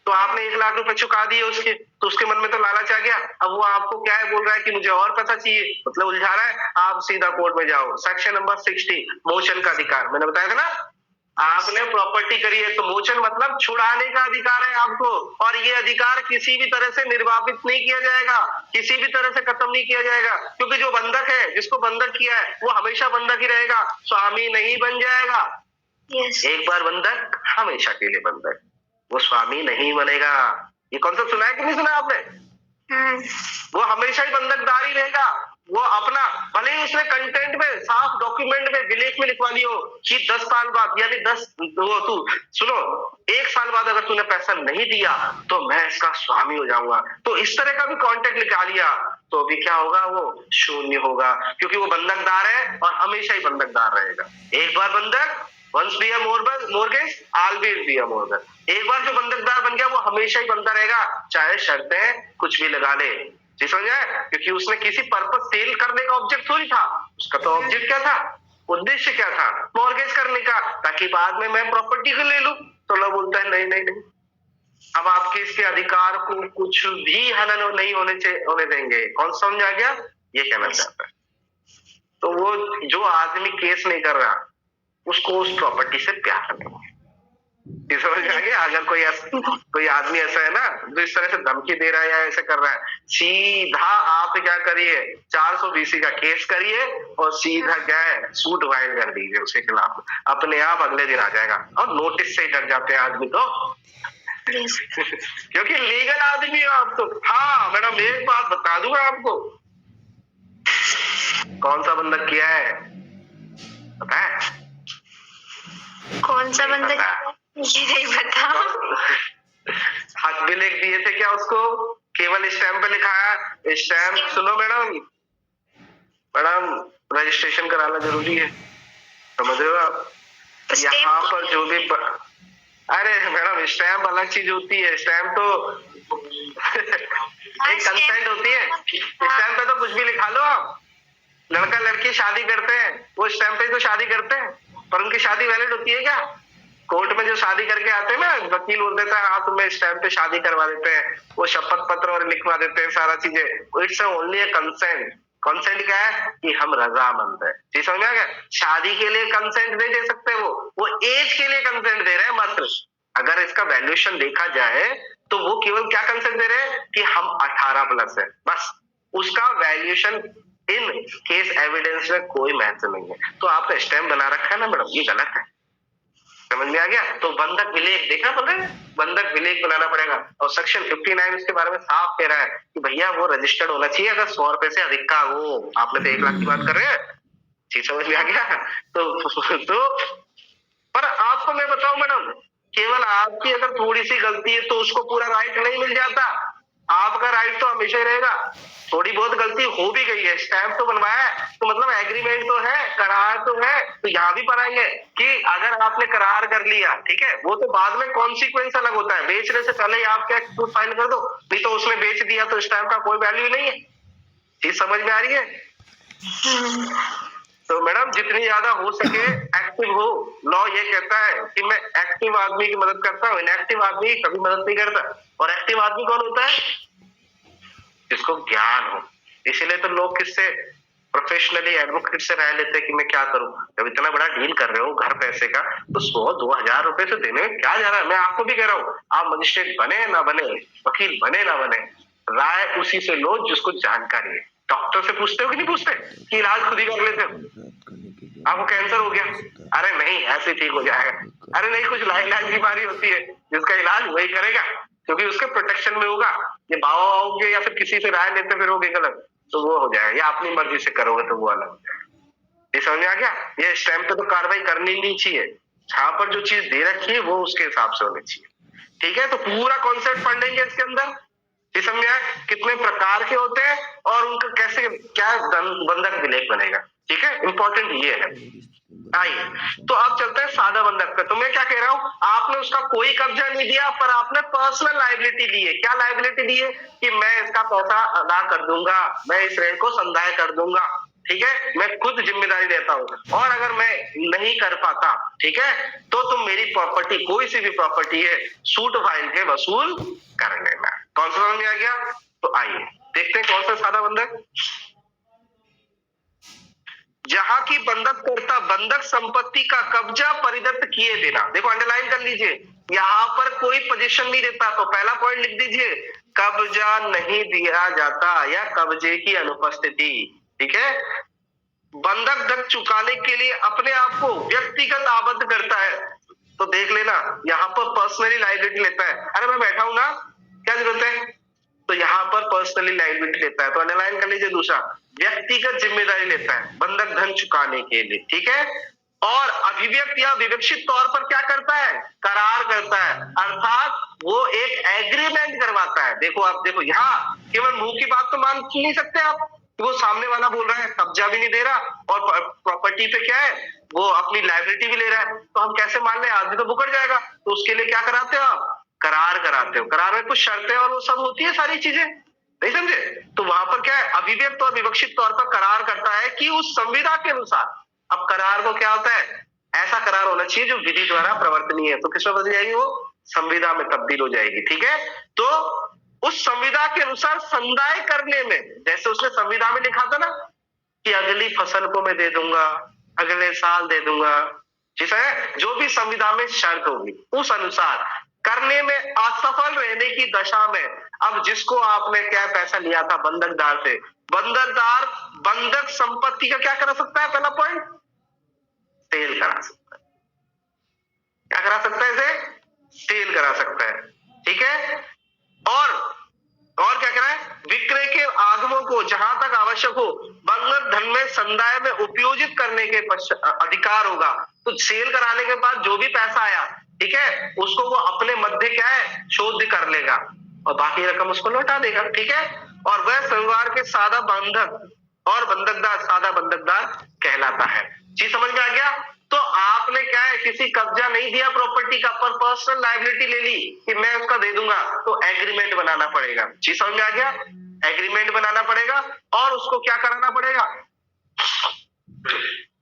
तो आपने 1 लाख रुपए चुका दिए उसके, तो उसके मन में तो लालच आ गया। अब वो आपको क्या है बोल रहा है कि मुझे और पैसा चाहिए, मतलब उलझा रहा है। आप सीधा कोर्ट में जाओ, सेक्शन नंबर 60 मोचन का अधिकार, मैंने बताया था ना, आपने प्रॉपर्टी करी है तो मोचन मतलब छुड़ाने का अधिकार है आपको, और ये अधिकार किसी भी तरह से निर्वापित नहीं किया जाएगा, किसी भी तरह से खत्म नहीं किया जाएगा, क्योंकि जो बंधक है, जिसको बंधक किया है, वो हमेशा बंधक ही रहेगा, स्वामी नहीं बन जाएगा। एक बार बंधक हमेशा के लिए बंधक, वो स्वामी नहीं बनेगा। ये कॉन्सेप्ट सुना है कि नहीं सुना आपने? वो हमेशा ही बंधकदार ही रहेगा। वो अपना, भले ही उसने कंटेंट में साफ डॉक्यूमेंट में विलेख में लिखवा लियो कि 10 साल बाद, यानी 10 तू सुनो 1 साल बाद अगर तूने पैसा नहीं दिया तो मैं इसका स्वामी हो जाऊंगा, तो इस तरह का भी कॉन्टेक्ट लिखा लिया तो भी क्या होगा, वो शून्य होगा, क्योंकि वो बंधकदार है और हमेशा ही बंधकदार रहेगा। एक बार बंधक, once be a mortgage, always be a mortgage। एक बार जो बंधकदार बन गया वो हमेशा ही बनता रहेगा, चाहे शर्तें कुछ भी लगा ले। जी समझ आए? क्योंकि उसने किसी पर्पस सेल करने का ऑब्जेक्ट थोड़ी था, उसका तो ऑब्जेक्ट क्या था, उद्देश्य क्या था, मॉर्गेज करने का, ताकि बाद में मैं प्रॉपर्टी को ले लूं। तो लोग बोलता है नहीं नहीं नहीं, अब आपके इसके अधिकार को कुछ भी हनन नहीं होने देंगे। कौन समझ आ गया? ये कहना चाहता है। तो वो जो आदमी केस नहीं कर रहा उसको उस प्रॉपर्टी से प्यार नहीं है। समझ आ गया? अगर कोई आदमी ऐसा है ना जो इस तरह से धमकी दे रहा है या ऐसे कर रहा है, सीधा आप क्या करिए, 420 का केस करिए और सीधा क्या है सूट फाइल कर दीजिए उसके खिलाफ, अपने आप अगले दिन आ जाएगा। और नोटिस से ही डर जाते हैं आदमी तो क्योंकि लीगल आदमी हो आप तो। हाँ मैडम एक बात बता दूंगा आपको, कौन सा बंधक किया है पता है? कौन सा बंधक? ये नहीं पता। हक भी लिख दिए थे क्या उसको, केवल स्टैम्प पे लिखा है। स्टैम्प सुनो मैडम, रजिस्ट्रेशन कराना जरूरी है, समझ रहे हो आप? यहाँ पर जो भी अरे मैडम स्टैम्प अलग चीज होती है, स्टैम्प तो एक कंसेंट होती है। स्टैम्प पे तो कुछ भी लिखा लो आप, लड़का लड़की शादी करते हैं वो स्टैम्प पे तो शादी करते हैं, पर उनकी शादी वैलिड होती है क्या? कोर्ट में जो शादी करके आते हैं ना, वकील बोल देता है हाँ तुम्हें स्टैम्प पे शादी करवा देते हैं, वो शपथ पत्र और लिखवा देते हैं सारा चीजें। It's only a consent. Consent क्या है कि हम रजामंद है। जी समझ में आ गया? शादी के लिए कंसेंट नहीं दे सकते, वो एज के लिए कंसेंट दे रहे हैं मात्र। अगर इसका वैल्यूएशन देखा जाए तो वो केवल क्या कंसेप्ट दे रहे हैं कि हम 18+ है, बस उसका वैल्यूएशन इन केस एविडेंस में कोई महत्व नहीं है। तो आपका स्टैम्प बना रखा है ना मैडम, ये गलत है। समझ में आ गया? तो बंधक विलेख देखना पड़ रहा है, बंधक विलेख बनाना पड़ेगा। और सेक्शन 59 इसके बारे में साफ कह रहा है कि भैया वो रजिस्टर्ड होना चाहिए अगर 100 रुपए से अधिक का हो। आपने तो 1 लाख की बात कर रहे हैं, चीज समझ में आ गया? तो पर आपको मैं बताऊं मैडम, केवल आपकी अगर थोड़ी सी गलती है तो उसको पूरा राइट नहीं मिल जाता। आपका राइट तो हमेशा ही रहेगा। थोड़ी बहुत गलती हो भी गई है, स्टैम्प तो बनवाया है, तो मतलब एग्रीमेंट तो है, करार तो है, तो यहाँ भी पढ़ाएंगे कि अगर आपने करार कर लिया, ठीक है, वो तो बाद में कॉन्सिक्वेंस अलग होता है। बेचने से पहले ही आप क्या प्रूफ फाइल कर दो, नहीं तो उसने बेच दिया तो स्टैम्प का कोई वैल्यू नहीं है। चीज समझ में आ रही है? तो मैडम जितनी ज्यादा हो सके एक्टिव हो। लॉ ये कहता है कि मैं एक्टिव आदमी की मदद करता हूँ, इनएक्टिव आदमी कभी मदद नहीं करता। और एक्टिव आदमी कौन होता है? जिसको ज्ञान हो। इसीलिए तो लोग किससे प्रोफेशनली एडवोकेट से राय लेते हैं कि मैं क्या करूं। जब इतना बड़ा डील कर रहे हो घर पैसे का, तो 100-2 हजार रुपए से देने में क्या जा रहा है? मैं आपको भी कह रहा हूँ, आप मजिस्ट्रेट बने ना बने, वकील बने ना बने, राय उसी से लो जिसको जानकारी है। डॉक्टर से पूछते हो कि नहीं पूछते कि इलाज खुद ही कर लेते हो? आपको कैंसर हो गया, अरे नहीं ऐसे ठीक हो जाएगा। अरे नहीं, कुछ लाइलाज बीमारी होती है जिसका इलाज वही करेगा, क्योंकि उसके प्रोटेक्शन में होगा। ये बाबा आओगे या फिर किसी से राय लेते फिरोगे गलत, तो वो हो जाएगा, या अपनी मर्जी से करोगे तो वो अलग हो जाएगा। ये समझ में आ गया? ये स्टैम्प पे तो कार्रवाई करनी नहीं चाहिए, जहां पर जो चीज दे रखी है वो उसके हिसाब से होनी चाहिए। ठीक है, तो पूरा कॉन्सेप्ट पढ़ लेंगे इसके अंदर। ये समझ आया कितने प्रकार के होते हैं और उनका कैसे क्या बंधक विलेख बनेगा। ठीक है, इंपॉर्टेंट ये है। आइए तो अब चलते हैं सादा बंधक पे। तो मैं क्या कह रहा हूं, आपने उसका कोई कब्जा नहीं दिया, पर आपने पर्सनल लायबिलिटी ली है। क्या लायबिलिटी ली है? कि मैं इसका पैसा अदा कर दूंगा, मैं इस ऋण को संदाय कर दूंगा, ठीक है, मैं खुद जिम्मेदारी लेता हूं। और अगर मैं नहीं कर पाता, ठीक है, तो तुम मेरी प्रॉपर्टी, कोई सी भी प्रॉपर्टी है, सूट फाइल के वसूल कर लेना। कौन सा समझ में आ गया? तो आइए देखते हैं कौन सा सादा बंधक। जहां की बंधककर्ता बंधक संपत्ति का कब्जा परिदत्त किए बिना, देखो अंडरलाइन कर लीजिए, यहां पर कोई पोजीशन नहीं देता। तो पहला पॉइंट लिख दीजिए, कब्जा नहीं दिया जाता या कब्जे की अनुपस्थिति। ठीक है, बंधक धन चुकाने के लिए अपने आप को व्यक्तिगत आबद्ध करता है। तो देख लेना, यहाँ पर पर्सनली लायबिलिटी लेता है। अरे मैं बैठा हूं ना, क्या जरूरत है? तो यहाँ पर पर्सनली लायबिलिटी लेता है। तो अंडरलाइन कर लीजिए दूसरा, व्यक्तिगत जिम्मेदारी लेता है बंधक धन चुकाने के लिए। ठीक है, और अभिव्यक्त या विवक्षित तौर पर क्या करता है? करार करता है, अर्थात वो एक एग्रीमेंट करवाता है। देखो आप, देखो यहाँ केवल मुंह की बात तो मान नहीं सकते आप, वो सामने वाला बोल रहा है, कब्जा भी नहीं दे रहा और प्रॉपर्टी पे क्या है, वो अपनी लायबिलिटी भी ले रहा है, तो हम कैसे मान ले? आदमी तो मुकर जाएगा। तो उसके लिए क्या कराते हो आप? करार कराते हो। करार में कुछ शर्तें और वो सब होती है, सारी चीजें, नहीं समझे? तो वहां पर क्या है, अभिव्यक्त और विवक्षित तौर पर करार करता है कि उस संविदा के अनुसार। अब करार को क्या होता है? ऐसा करार होना चाहिए जो विधि द्वारा प्रवर्तनीय है। तो किसमें बदल जाएगी? वो संविदा में तब्दील हो जाएगी। ठीक है, तो उस संविदा के अनुसार संदाय करने में, जैसे उसने संविदा में लिखा था ना कि अगली फसल को मैं दे दूंगा, अगले साल दे दूंगा, ठीक है, जो भी संविदा में शर्त होगी उस अनुसार करने में असफल रहने की दशा में, अब जिसको आपने क्या पैसा लिया था बंधकदार से, बंधकदार बंधक संपत्ति का क्या करा सकता है? पहला पॉइंट, सेल करा सकता है। क्या करा सकता है? इसे सेल करा सकता है। ठीक है, और क्या करा है? विक्रय के आगमों को जहां तक आवश्यक हो बंधक धन में संदाय में उपयोजित करने के अधिकार होगा। तो सेल कराने के बाद जो भी पैसा आया, ठीक है, उसको वो अपने मध्य क्या है, शोध कर लेगा और बाकी रकम उसको लौटा देगा। ठीक है, और वह संविदा के सादा बंधक और बंधकदार सादा बंधकदार कहलाता है। चीज समझ में आ गया? तो आपने क्या है, किसी कब्जा नहीं दिया प्रॉपर्टी का, पर पर्सनल लायबिलिटी ले ली कि मैं उसका दे दूंगा, तो एग्रीमेंट बनाना पड़ेगा। चीज समझ में आ गया? एग्रीमेंट बनाना पड़ेगा और उसको क्या कराना पड़ेगा?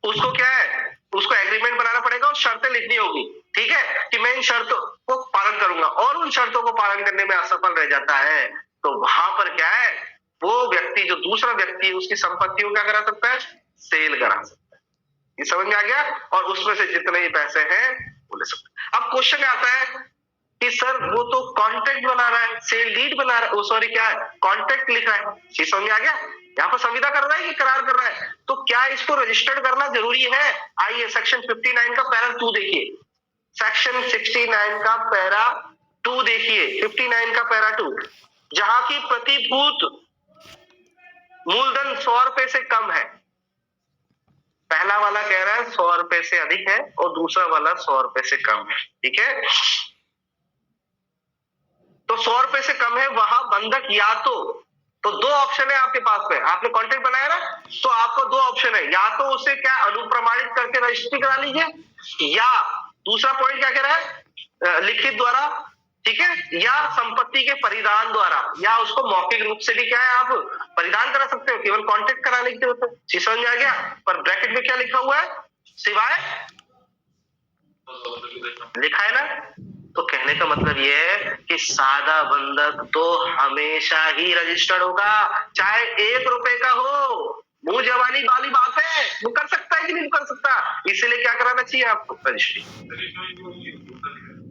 उसको क्या है, उसको एग्रीमेंट बनाना पड़ेगा और शर्तें लिखनी होगी। ठीक है, कि मैं इन शर्तों को पालन करूंगा, और उन शर्तों को पालन करने में असफल रह जाता है, तो वहां पर क्या है, वो व्यक्ति, जो दूसरा व्यक्ति है, उसकी संपत्ति को क्या करा सकता है? सेल करा सकता है। ये समझ में आ गया? और उसमें से जितने ही पैसे हैं वो ले सकते हैं। अब क्वेश्चन आता है कि सर वो तो कॉन्ट्रैक्ट बना रहा है, सेल डीड बना रहा है, सॉरी क्या है, कॉन्ट्रैक्ट लिख रहा है। चीज समझ में आ गया? यहाँ पर संविदा कर रहा है कि करार कर रहा है, तो क्या इसको रजिस्टर्ड करना जरूरी है? आइए सेक्शन 59 का पैरा 2 देखिए, सेक्शन 69 का पैरा 2 देखिए, 59 का पैरा 2, जहां की प्रतिभूत मूलधन 100 रुपए से कम है। पहला वाला कह रहा है 100 रुपए से अधिक है और दूसरा वाला 100 रुपए से कम है, ठीक है। तो 100 रुपए से कम है, वहां बंधक या तो दो ऑप्शन है आपके पास में, आपने कॉन्ट्रैक्ट बनाया ना, तो आपको दो ऑप्शन है, या तो उसे क्या अनुप्रमाणित करके रजिस्ट्री करा लीजिए, या दूसरा पॉइंट क्या कह रहा है, लिखित द्वारा, ठीक है, या संपत्ति के परिधान द्वारा, या उसको मौखिक रूप से भी क्या है आप परिधान करा सकते हो, केवल कॉन्ट्रैक्ट कराने की जरूरत है। चीज समझ में आ गया? पर ब्रैकेट में क्या लिखा हुआ है, सिवाय लिखा है ना, तो कहने का मतलब ये है कि सादा बंधक तो हमेशा ही रजिस्टर्ड होगा, चाहे 1 रुपए का हो। मुंह जवानी वाली बात है, वो कर सकता है कि नहीं कर सकता, इसीलिए क्या कराना चाहिए आपको, रजिस्ट्री।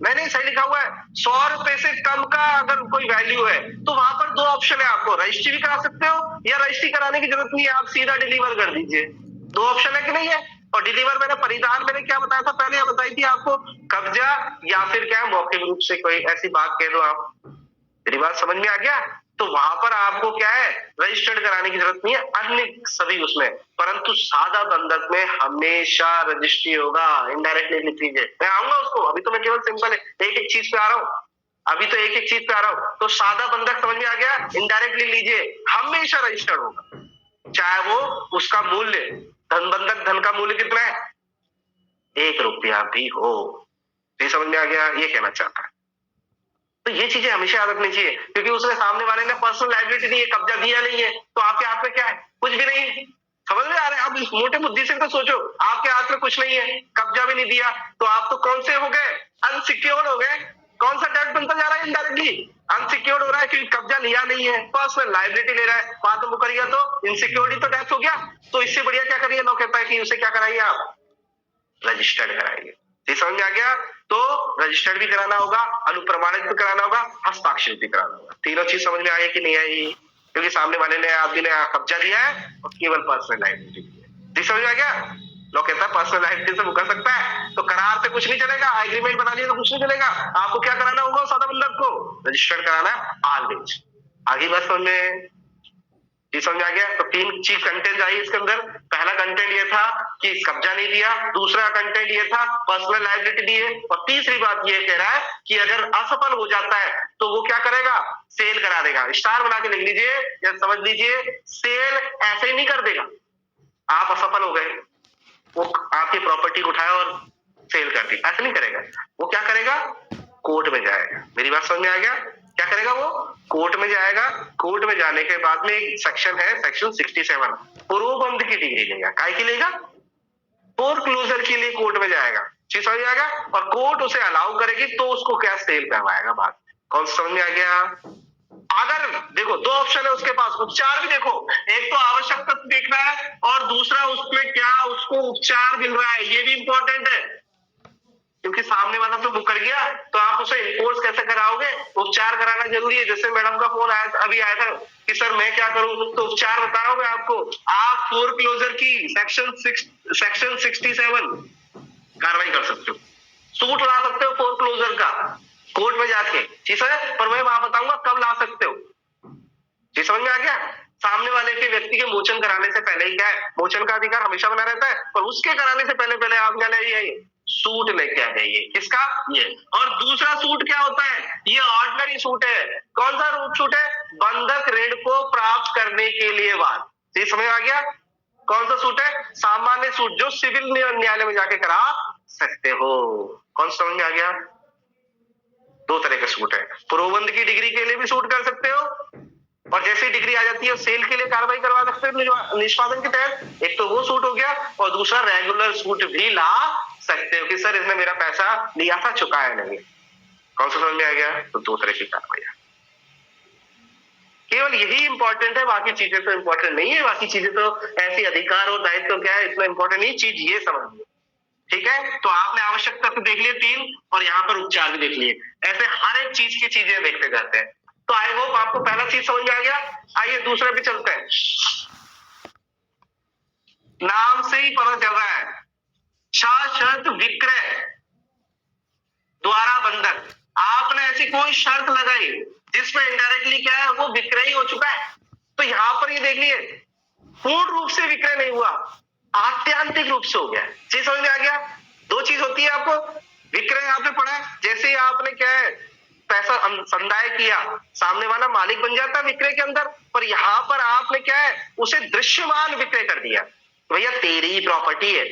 नहीं सही लिखा हुआ है, 100 रुपए से कम का अगर कोई वैल्यू है तो वहां पर दो ऑप्शन है, आपको रजिस्ट्री भी करा सकते हो या रजिस्ट्री कराने की जरूरत नहीं है, आप सीधा डिलीवर कर दीजिए। दो ऑप्शन है कि नहीं है? और डिलीवर मैंने परिधान मैंने क्या बताया था पहले, बताई थी आपको, कब्जा या फिर क्या मौखिक रूप से कोई ऐसी बात कह दो आप। मेरी बात समझ में आ गया? तो वहां पर आपको क्या है, रजिस्टर्ड कराने की जरूरत नहीं है, अन्य सभी उसमें, परंतु सादा बंधक में हमेशा रजिस्ट्री होगा। इनडायरेक्टली लिख लीजिए, मैं आऊंगा उसको, अभी तो मैं केवल सिंपल एक एक चीज पे आ रहा हूँ, अभी तो एक एक चीज पे आ रहा हूँ। तो सादा बंधक समझ में आ गया, इनडायरेक्टली लीजिए, हमेशा रजिस्टर्ड होगा, चाहे वो उसका मूल्य, धन बंधक धन का मूल्य कितना है, 1 रुपया भी हो। ये समझ में आ गया? ये कहना चाहता है। तो ये चीजें हमेशा याद रखनी चाहिए, क्योंकि उसने सामने वाले ने पर्सनल लायबिलिटी दी है, कब्जा दिया नहीं है, तो आपके हाथ में क्या है, कुछ भी नहीं है। समझ में आ रहा है? आप मोटे बुद्धि से तो सोचो, आपके हाथ में कुछ नहीं है, कब्जा भी नहीं दिया, तो आप तो कौन से हो गए, अनसिक्योर्ड हो गए। कौन सा डेट बनता जा रहा है, इनडायरेक्टली अनसिक्योर्ड हो रहा है, क्योंकि कब्जा लिया नहीं है, पर्सनल लायबिलिटी ले रहा है, बात वो करिएगा तो इनसिक्योरिटी तो डेथ हो गया। तो इससे बढ़िया क्या करिए, लॉ कहता है कि उसे क्या कराइए आप, रजिस्टर्ड कराइए। ये समझ में आ गया? तो रजिस्टर्ड भी कराना होगा, अनुप्रमाणित भी कराना होगा, हस्ताक्षर भी कराना होगा। तीनों चीज समझ में आई कि नहीं आई? क्योंकि सामने वाले ने आदमी ने कब्जा दिया है और केवल पर्सनल लायबिलिटी दी है। जी समझ में आ गया? लोग कहता है पर्सनल लायबिलिटी से वो कर सकता है, तो करार से कुछ नहीं चलेगा, एग्रीमेंट बना लिया तो कुछ नहीं चलेगा। आपको क्या कराना होगा, सादा बंधक को रजिस्टर्ड कराना ऑलवेज। आगे बात समझ में, ये समझ आ गया? तो 3 चीज कंटेंट आई इसके अंदर। पहला कंटेंट ये था कि कब्जा नहीं दिया, दूसरा कंटेंट ये था पर्सनल लायबिलिटी दी है, और तीसरी बात ये कह रहा है कि अगर असफल हो जाता है तो वो क्या करेगा, सेल करा देगा। स्टार बना के लिख लीजिए या समझ लीजिए, सेल ऐसे ही नहीं कर देगा, आप असफल हो गए, वो आपकी प्रॉपर्टी को उठाया और सेल कर दी, ऐसे नहीं करेगा। वो क्या करेगा, कोर्ट में जाएगा। मेरी बात समझ में आ गया? क्या करेगा वो, कोर्ट में जाएगा। कोर्ट में जाने के बाद में एक सेक्शन है, सेक्शन 67, पूर्वबंध की डिग्री लेगा। काय की लेगा, फोरक्लोजर के लिए कोर्ट में जाएगा। चीज समझ में आ गया? और कोर्ट उसे अलाउ करेगी तो उसको क्या सेल करवाएगा बाद में। कौन समझ में आ गया? अगर देखो दो ऑप्शन है उसके पास, उपचार भी देखो, एक तो आवश्यक तत्व देखना है और दूसरा उसमें क्या उसको उपचार मिल रहा है, ये भी इंपॉर्टेंट है। क्योंकि सामने वाला तो मुकर गया तो आप उसे इन्फोर्स कैसे कराओगे, उपचार कराना जरूरी है। जैसे मैडम का फोन आया अभी आया था कि सर मैं क्या करूं, तो उपचार बताओ मैं आपको। आप फोरक्लोजर की सेक्शन 67 कार्रवाई कर सकते हो, सूट ला सकते हो फोरक्लोजर का कोर्ट में जाके, ठीक है, पर मैं वहां बताऊंगा कब ला सकते हो। जी समझ में आ गया? सामने वाले के व्यक्ति के मोचन कराने से पहले ही क्या है, मोचन का अधिकार हमेशा बना रहता है, और उसके कराने से पहले आप क्या ले आइए, सूट लेके आ जाइए। किसका, ये। और दूसरा सूट क्या होता है, ये ऑर्डिनरी सूट है। कौन सा रूप सूट है, बंधक ऋण को प्राप्त करने के लिए बाद। जी समझ में आ गया? कौन सा सूट है, सामान्य सूट, जो सिविल न्यायालय में जाके करा सकते हो। कौन समझ में आ गया? 2 तरह के सूट है, पूर्वबंध की डिग्री के लिए भी सूट कर सकते हो, और जैसे डिग्री आ जाती है सेल के लिए कार्रवाई करवा सकते हो निष्पादन के तहत। एक तो वो सूट हो गया, और दूसरा रेगुलर सूट भी ला सकते हो कि सर इसने मेरा पैसा लिया था, चुकाया नहीं। कौन सा समझ में आ गया? तो 2 तरह की कार्रवाई, केवल यही इंपॉर्टेंट है, बाकी चीजें तो इंपॉर्टेंट नहीं है। बाकी चीजें तो ऐसी अधिकार और दायित्व क्या है, इतना इंपॉर्टेंट नहीं, चीज ये समझ लो। ठीक है, तो आपने आवश्यकता तो देख लिए 3 और यहाँ पर उपचार भी देख लिए। ऐसे हर एक चीज की चीजें देखते जाते हैं। तो आई होप आपको पहला चीज समझ में आ गया। आइए दूसरे पे चलते हैं। नाम से ही पता चल रहा है, शर्त विक्रय द्वारा बंधक। आपने ऐसी कोई शर्त लगाई जिसमें इनडायरेक्टली क्या है, वो विक्रय हो चुका है। तो यहां पर ये देखिए, पूर्ण रूप से विक्रय नहीं हुआ, आत्यांतिक रूप से हो गया। चीज समझ में आ गया। दो चीज होती है आपको, विक्रय यहाँ पे पड़ा है, जैसे ही आपने क्या है पैसा संदाय किया, सामने वाला मालिक बन जाता है विक्रय के अंदर। पर यहाँ पर आपने क्या है, उसे दृश्यमान विक्रय कर दिया। भैया तेरी ही प्रॉपर्टी है,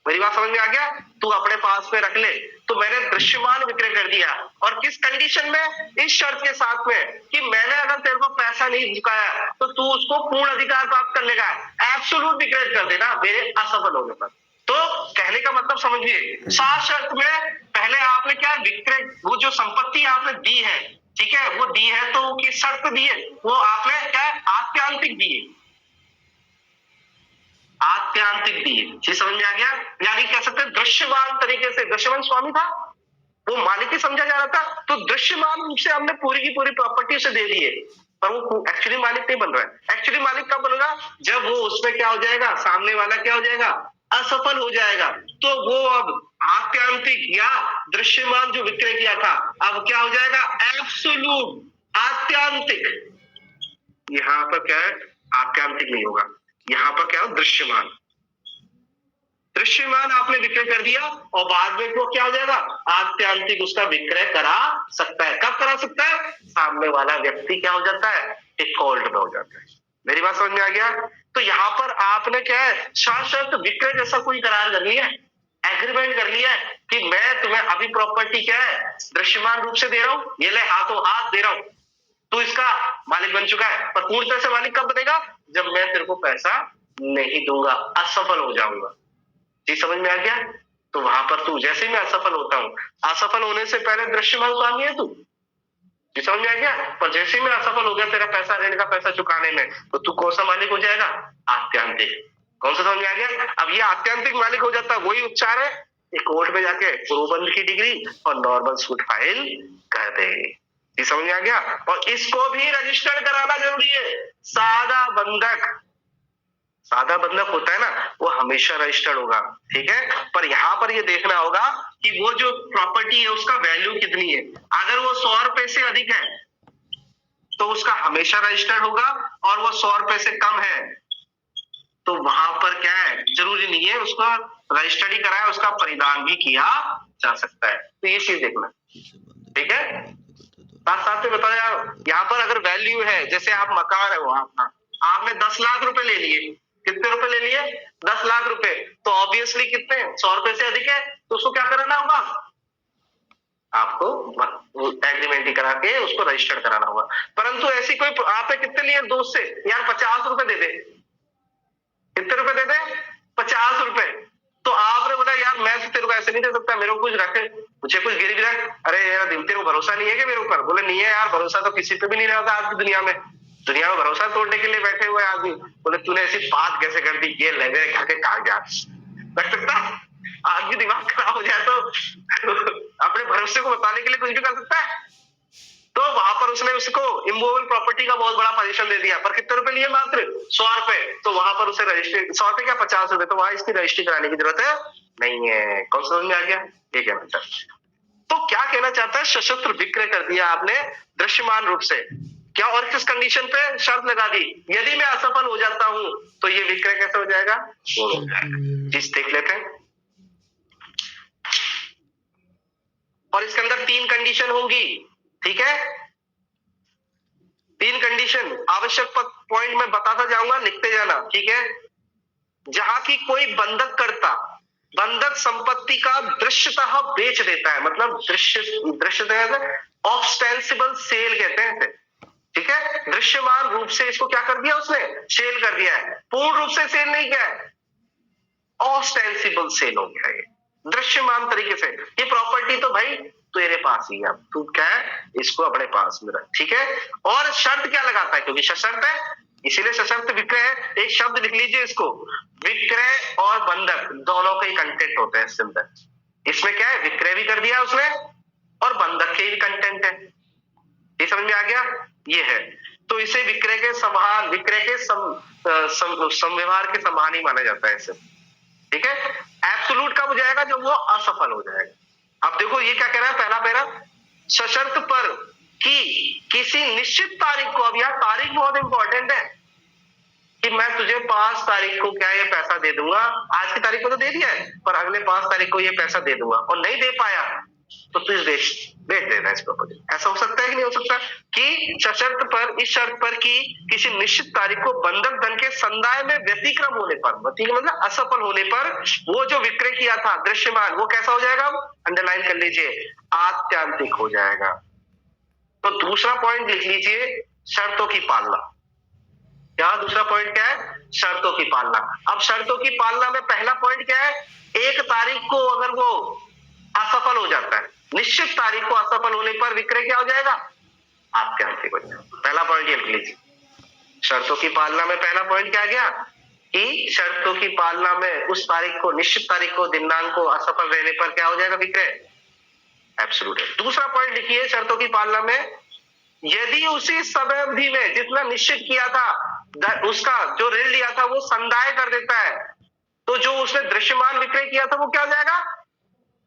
मेरी बात समझ में आ गया, तू अपने पास में रख ले। तो मैंने दृश्यमान विक्रय कर दिया, और किस कंडीशन में, इस शर्त के साथ में कि मैंने अगर तेरे को पैसा नहीं चुकाया तो तू उसको पूर्ण अधिकार प्राप्त कर लेगा। एब्सोल्यूट विक्रय कर देना मेरे असफल होने पर। तो कहने का मतलब समझिए, सात शर्त में पहले आपने क्या विक्रय, वो जो संपत्ति आपने दी है, ठीक है, वो दी है, तो किस शर्त दी है, वो आपने क्या आत्यांतिक दी है, आत्यांतिक दी। ये समझ में आ गया। यानी कह सकते हैं दृश्यमान तरीके से, दृश्यमान स्वामी था, वो मालिक ही समझा जा रहा था, तो दृश्यमान रूप से हमने पूरी की पूरी प्रॉपर्टी उसे दे दी है, पर वो एक्चुअली मालिक नहीं बन रहा है। एक्चुअली मालिक कब बनेगा, जब वो उसमें क्या हो जाएगा, सामने वाला क्या हो जाएगा, असफल हो जाएगा। तो वो अब आत्यांतिक या दृश्यमान जो विक्रय किया था, अब क्या हो जाएगा, एब्सोल्यूट आत्यांतिक। यहाँ पर क्या है, आत्यांतिक नहीं होगा, यहाँ पर क्या हो, दृश्यमान। दृश्यमान आपने विक्रय कर दिया, और बाद में वो क्या हो जाएगा, आत्यांतिक उसका विक्रय करा सकता है। कब करा सकता है, सामने वाला व्यक्ति क्या हो जाता है, डिफॉल्ट में हो जाता है। मेरी बात समझ में आ गया। तो यहाँ पर आपने क्या है, शाश्वत विक्रय जैसा कोई करार कर लिया है, एग्रीमेंट कर लिया है कि मैं तुम्हें अभी प्रॉपर्टी क्या है, दृश्यमान रूप से दे रहा हूं, ये ले हाथों हाथ दे रहा हूं, तू इसका मालिक बन चुका है। पर पूर्ण तरह से मालिक कब बनेगा, जब मैं तेरे को पैसा नहीं दूंगा, असफल हो जाऊंगा। जी समझ में आ गया। तो वहां पर तू, जैसे मैं असफल होता हूं, असफल होने से पहले दृश्यमान स्वामी है तू, जी समझ में आ गया। पर जैसे ही मैं असफल हो गया तेरा पैसा, ऋण का पैसा चुकाने में, तो तू कौन सा मालिक हो जाएगा, आत्यांतिक। कौन सा समझ में आ गया। अब ये आत्यांतिक मालिक हो जाता है, वही उपचार है, कोर्ट में जाके प्रोबंध की डिग्री और नॉर्मल सूट फाइल कर दे। ये समझ में आ गया। और इसको भी रजिस्टर्ड कराना जरूरी है। सादा बंधक, सादा बंधक होता है ना, वो हमेशा रजिस्टर्ड होगा, ठीक है। पर यहाँ पर ये देखना होगा कि वो जो प्रॉपर्टी है उसका वैल्यू कितनी है। अगर वो 100 रुपए से अधिक है तो उसका हमेशा रजिस्टर्ड होगा, और वो 100 रुपए से कम है तो वहां पर क्या है, जरूरी नहीं है उसको रजिस्टर्ड ही कराया, उसका परिधान भी किया जा सकता है। तो ये चीज देखना, ठीक है। साथ साथ में बताया, यहाँ पर अगर वैल्यू है, जैसे आप मकान है वो आपने 10 लाख रुपए ले लिए, कितने रुपए ले लिए, 10 लाख रुपए, तो ऑब्वियसली कितने, 100 रुपए से अधिक है, तो उसको क्या कराना होगा, आपको एग्रीमेंट ही करा के उसको रजिस्टर्ड कराना होगा। परंतु ऐसी कोई, आपने कितने लिए दोस्त से, यार 50 रुपए दे दे, कितने रुपए दे दे, 50 रुपए। तो आपने बोला यार मैं तो तेरे को ऐसे नहीं दे सकता, मेरे को कुछ रखे, मुझे कुछ गिरवी रख। अरे यार तेरे को भरोसा नहीं है कि मेरे ऊपर, बोले नहीं है यार, भरोसा तो किसी पे भी नहीं रहता आज की दुनिया में भरोसा तोड़ने के लिए बैठे हुए आदमी। बोले तूने ऐसी बात कैसे कर दी, ये ले मेरे घर के कागजात, रख सकता, आदमी दिमाग खराब हो जाए तो अपने भरोसे को बताने के लिए कुछ भी कर सकता है। तो वहां पर उसने उसको इमूवेबल प्रॉपर्टी का बहुत बड़ा पोजीशन दे दिया, पर कितने रुपए लिए, मात्र 100 रुपए। तो वहां पर उसे रजिस्ट्री, 100 रुपए क्या 50 रुपए, तो वहां इसकी रजिस्ट्री कराने की जरूरत है नहीं है। कौन समझ में आ गया, ये कहना चाहता। तो क्या कहना चाहता है, सशस्त्र विक्रय कर दिया आपने दृश्यमान रूप से, क्या, और किस कंडीशन पे शर्त लगा दी, यदि मैं असफल हो जाता हूं तो ये विक्रय कैसे हो जाएगा, वो हो जाएगा। चीज देख लेते हैं। और इसके अंदर 3 कंडीशन होंगी, ठीक है। 3 कंडीशन आवश्यक पॉइंट में बताता जाऊंगा, लिखते जाना, ठीक है। जहां की कोई बंधक करता बंधक संपत्ति का दृश्यतः बेच देता है, मतलब दृश्यतः ऑब्स्टेंसिबल सेल कहते हैं इसे, ठीक है। दृश्यमान रूप से इसको क्या कर दिया उसने, सेल कर दिया है, पूर्ण रूप से सेल नहीं किया है, ऑस्टेंसिबल सेल हो गया है, दृश्यमान तरीके से। ये प्रॉपर्टी तो भाई तेरे पास ही है, तू क्या है, इसको अपने पास में रख, ठीक है। और शर्त क्या लगाता है, क्योंकि शर्त है इसीलिए सशर्त विक्रय है। एक शब्द लिख लीजिए इसको, विक्रय और बंधक दोनों के ही कंटेंट होते हैं इसके अंदर। इसमें क्या है, विक्रय भी कर दिया उसने और बंधक के भी कंटेंट है। ये समझ में आ गया, ये है। तो इसे विक्रय के समान, विक्रय के संव्यवहार के समान ही माना जाता है इसे, ठीक है। एब्सोल्यूट कब हो जाएगा, जब वो असफल हो जाएगा। अब देखो ये क्या कह रहा है, पहला पैरा, सशर्त पर कि किसी निश्चित तारीख को, अब यार तारीख बहुत इंपॉर्टेंट है, कि मैं तुझे 5 तारीख को क्या ये पैसा दे दूंगा, आज की तारीख को तो दे दिया है, पर अगले 5 तारीख को ये पैसा दे दूंगा, और नहीं दे पाया तो तू बेच देना इस प्रॉपर्टी। ऐसा हो सकता है कि नहीं हो सकता, कि सशर्त पर, इस शर्त पर कि किसी निश्चित तारीख को बंधक धन के संदाय में व्यतिक्रम होने पर, व्यतिक्रम मतलब असफल होने पर, वो जो विक्रय किया था दृश्यमान, वो कैसा हो जाएगा, अंडरलाइन कर लीजिए, आत्यांतिक हो जाएगा। तो दूसरा पॉइंट लिख लीजिए, शर्तों की पालना। क्या दूसरा पॉइंट क्या है, शर्तों की पालना। अब शर्तों की पालना में पहला पॉइंट क्या है, एक तारीख को अगर वो असफल हो जाता है, निश्चित तारीख को असफल होने पर विक्रय क्या हो जाएगा, आत्यांतिक हो जाएगा। पहला पॉइंट ये लिख लीजिए, शर्तों की पालना में पहला पॉइंट क्या गया, कि शर्तों की पालना में उस तारीख को, निश्चित तारीख को, दिनांक को असफल रहने पर क्या हो जाएगा, विक्रय एब्सोल्यूट है। दूसरा पॉइंट लिखिए, शर्तों की पालना में यदि उसी समय अवधि में जितना निश्चित किया था, उसका जो ऋण लिया था वो संदाय कर देता है, तो जो उसने दृश्यमान विक्रय किया था वो क्या हो जाएगा,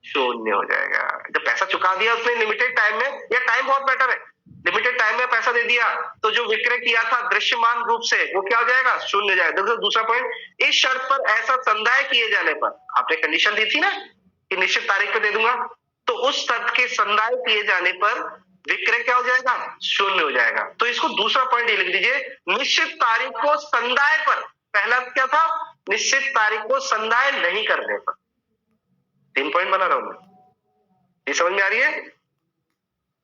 शून्य हो जाएगा। जब पैसा चुका दिया उसने लिमिटेड टाइम में, या टाइम बहुत बेटर है, लिमिटेड टाइम में पैसा दे दिया, तो जो विक्रय किया था दृश्यमान रूप से वो क्या हो जाएगा, शून्य हो जाएगा। देखो दूसरा पॉइंट, इस शर्त पर ऐसा संदाय किए जाने पर, आपने कंडीशन दी थी ना कि निश्चित तारीख पे दे दूंगा, तो उस शर्त के संदाय किए जाने पर विक्रय क्या हो जाएगा, शून्य हो जाएगा। तो इसको दूसरा पॉइंट ये लिख दीजिए, निश्चित तारीख को संदाय पर, पहला क्या था, निश्चित तारीख को संदाय नहीं करने पर। 3 पॉइंट बना रहा हूं मैं, ये समझ में आ रही है।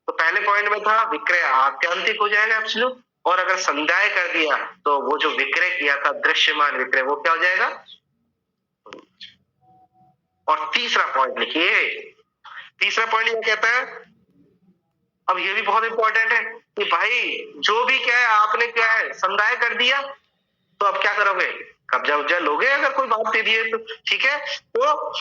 तो पहले पॉइंट में था विक्रय आत्यांतिक हो जाएगा एब्सोल्यूट, और अगर संदाय कर दिया तो वो जो विक्रय किया था दृश्यमान विक्रय वो क्या हो जाएगा। और तीसरा पॉइंट लिखिए, तीसरा पॉइंट ये कहता है, अब ये भी बहुत इंपॉर्टेंट है, कि भाई जो भी क्या है आपने क्या है संदाय कर दिया, तो अब क्या करोगे, कब्जा उब्जा लोगे अगर कोई बात दे दिए तो, ठीक है। तो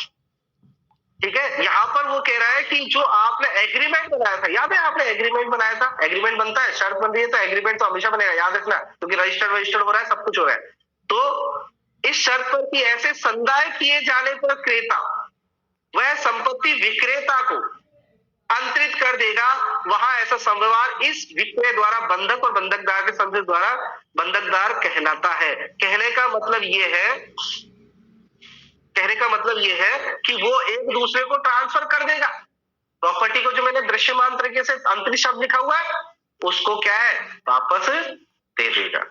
ठीक है, यहां पर वो कह रहा है कि जो आपने एग्रीमेंट बनाया था, याद है आपने एग्रीमेंट बनाया था, एग्रीमेंट बनता है, शर्त बन रही है तो एग्रीमेंट तो हमेशा बनेगा, याद रखना, क्योंकि रजिस्टर्ड हो रहा है, सब कुछ हो रहा है। तो इस शर्त पर कि ऐसे संदाय किए जाने पर क्रेता वह संपत्ति विक्रेता को अंतरित कर देगा, वहां ऐसा संव्यवहार इस विक्रय द्वारा बंधक और बंधकदार के संबंध द्वारा बंधकदार कहलाता है। कहने का मतलब ये है, कहने का मतलब ये है कि वो एक दूसरे को ट्रांसफर कर देगा प्रॉपर्टी को, जो मैंने दृश्यमान तरीके से अंतरित शब्द लिखा हुआ है उसको क्या है, वापस दे देगा।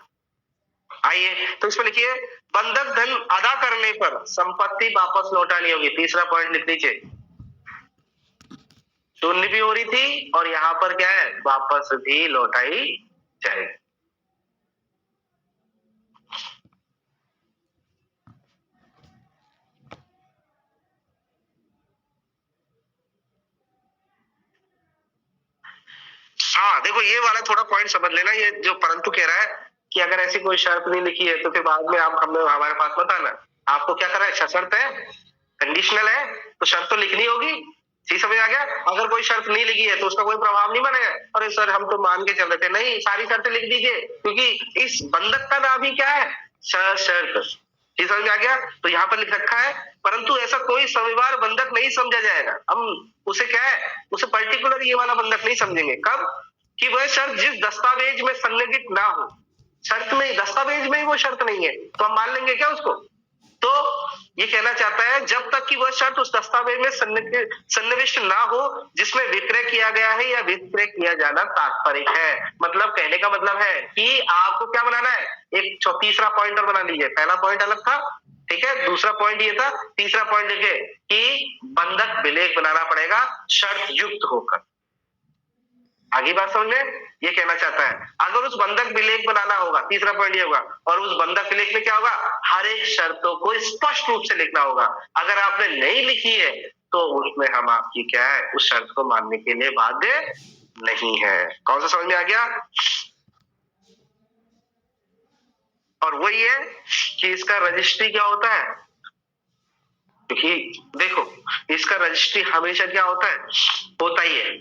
आइए तो इसमें लिखिए, बंधक धन अदा करने पर संपत्ति वापस लौटानी होगी। तीसरा पॉइंट लिख लीजिए, शून्य भी हो रही थी और यहां पर क्या है, वापस भी लौटाई जाएगी। हाँ देखो ये वाला थोड़ा पॉइंट समझ लेना, ये जो परंतु कह रहा है कि अगर ऐसी कोई शर्त नहीं लिखी है तो फिर बाद में आप हमारे पास मत आना, आपको क्या करना है, शर्त है, कंडीशनल है, तो शर्त तो लिखनी होगी। ठीक समझ आ गया। अगर कोई शर्त नहीं लिखी है तो उसका कोई प्रभाव नहीं बनेगा, अरे सर हम तो मान के चल रहे थे, नहीं सारी शर्तें लिख दीजिए, क्योंकि इस बंधक का नाम ही क्या है, शर्त। ठीक समझ में आ गया। तो यहाँ पर लिख रखा है, परंतु ऐसा कोई संविवार बंधक नहीं समझा जाएगा। हम उसे क्या है, उसे पर्टिकुलर ये वाला बंधक नहीं समझेंगे। कब, कि वह शर्त जिस दस्तावेज में संलग्नित ना हो, शर्त में, दस्तावेज में ही वो शर्त नहीं है तो हम मान लेंगे क्या उसको। तो ये कहना चाहता है जब तक कि वह शर्त उस दस्तावेज में सन्निविष्ट ना हो जिसमें विक्रय किया गया है या विक्रय किया जाना तात्पर्य है। मतलब कहने का मतलब है कि आपको क्या बनाना है, एक तीसरा पॉइंट और बना लीजिए। पहला पॉइंट अलग था, ठीक है, दूसरा पॉइंट ये था, तीसरा पॉइंट लिखे कि बंधक विलेख बनाना पड़ेगा शर्त युक्त होकर। आगे बात समझ में, ये कहना चाहता है अगर उस बंधक विलेख बनाना होगा, तीसरा पॉइंट ये होगा, और उस बंधक विलेख में क्या होगा, हर एक शर्तों को स्पष्ट रूप से लिखना होगा। अगर आपने नहीं लिखी है तो उसमें हम आपकी क्या है, उस शर्त को मानने के लिए बाध्य नहीं है। कौन सा समझ में आ गया। और वही है कि इसका रजिस्ट्री क्या होता है, क्योंकि देखो इसका रजिस्ट्री हमेशा क्या होता ही है,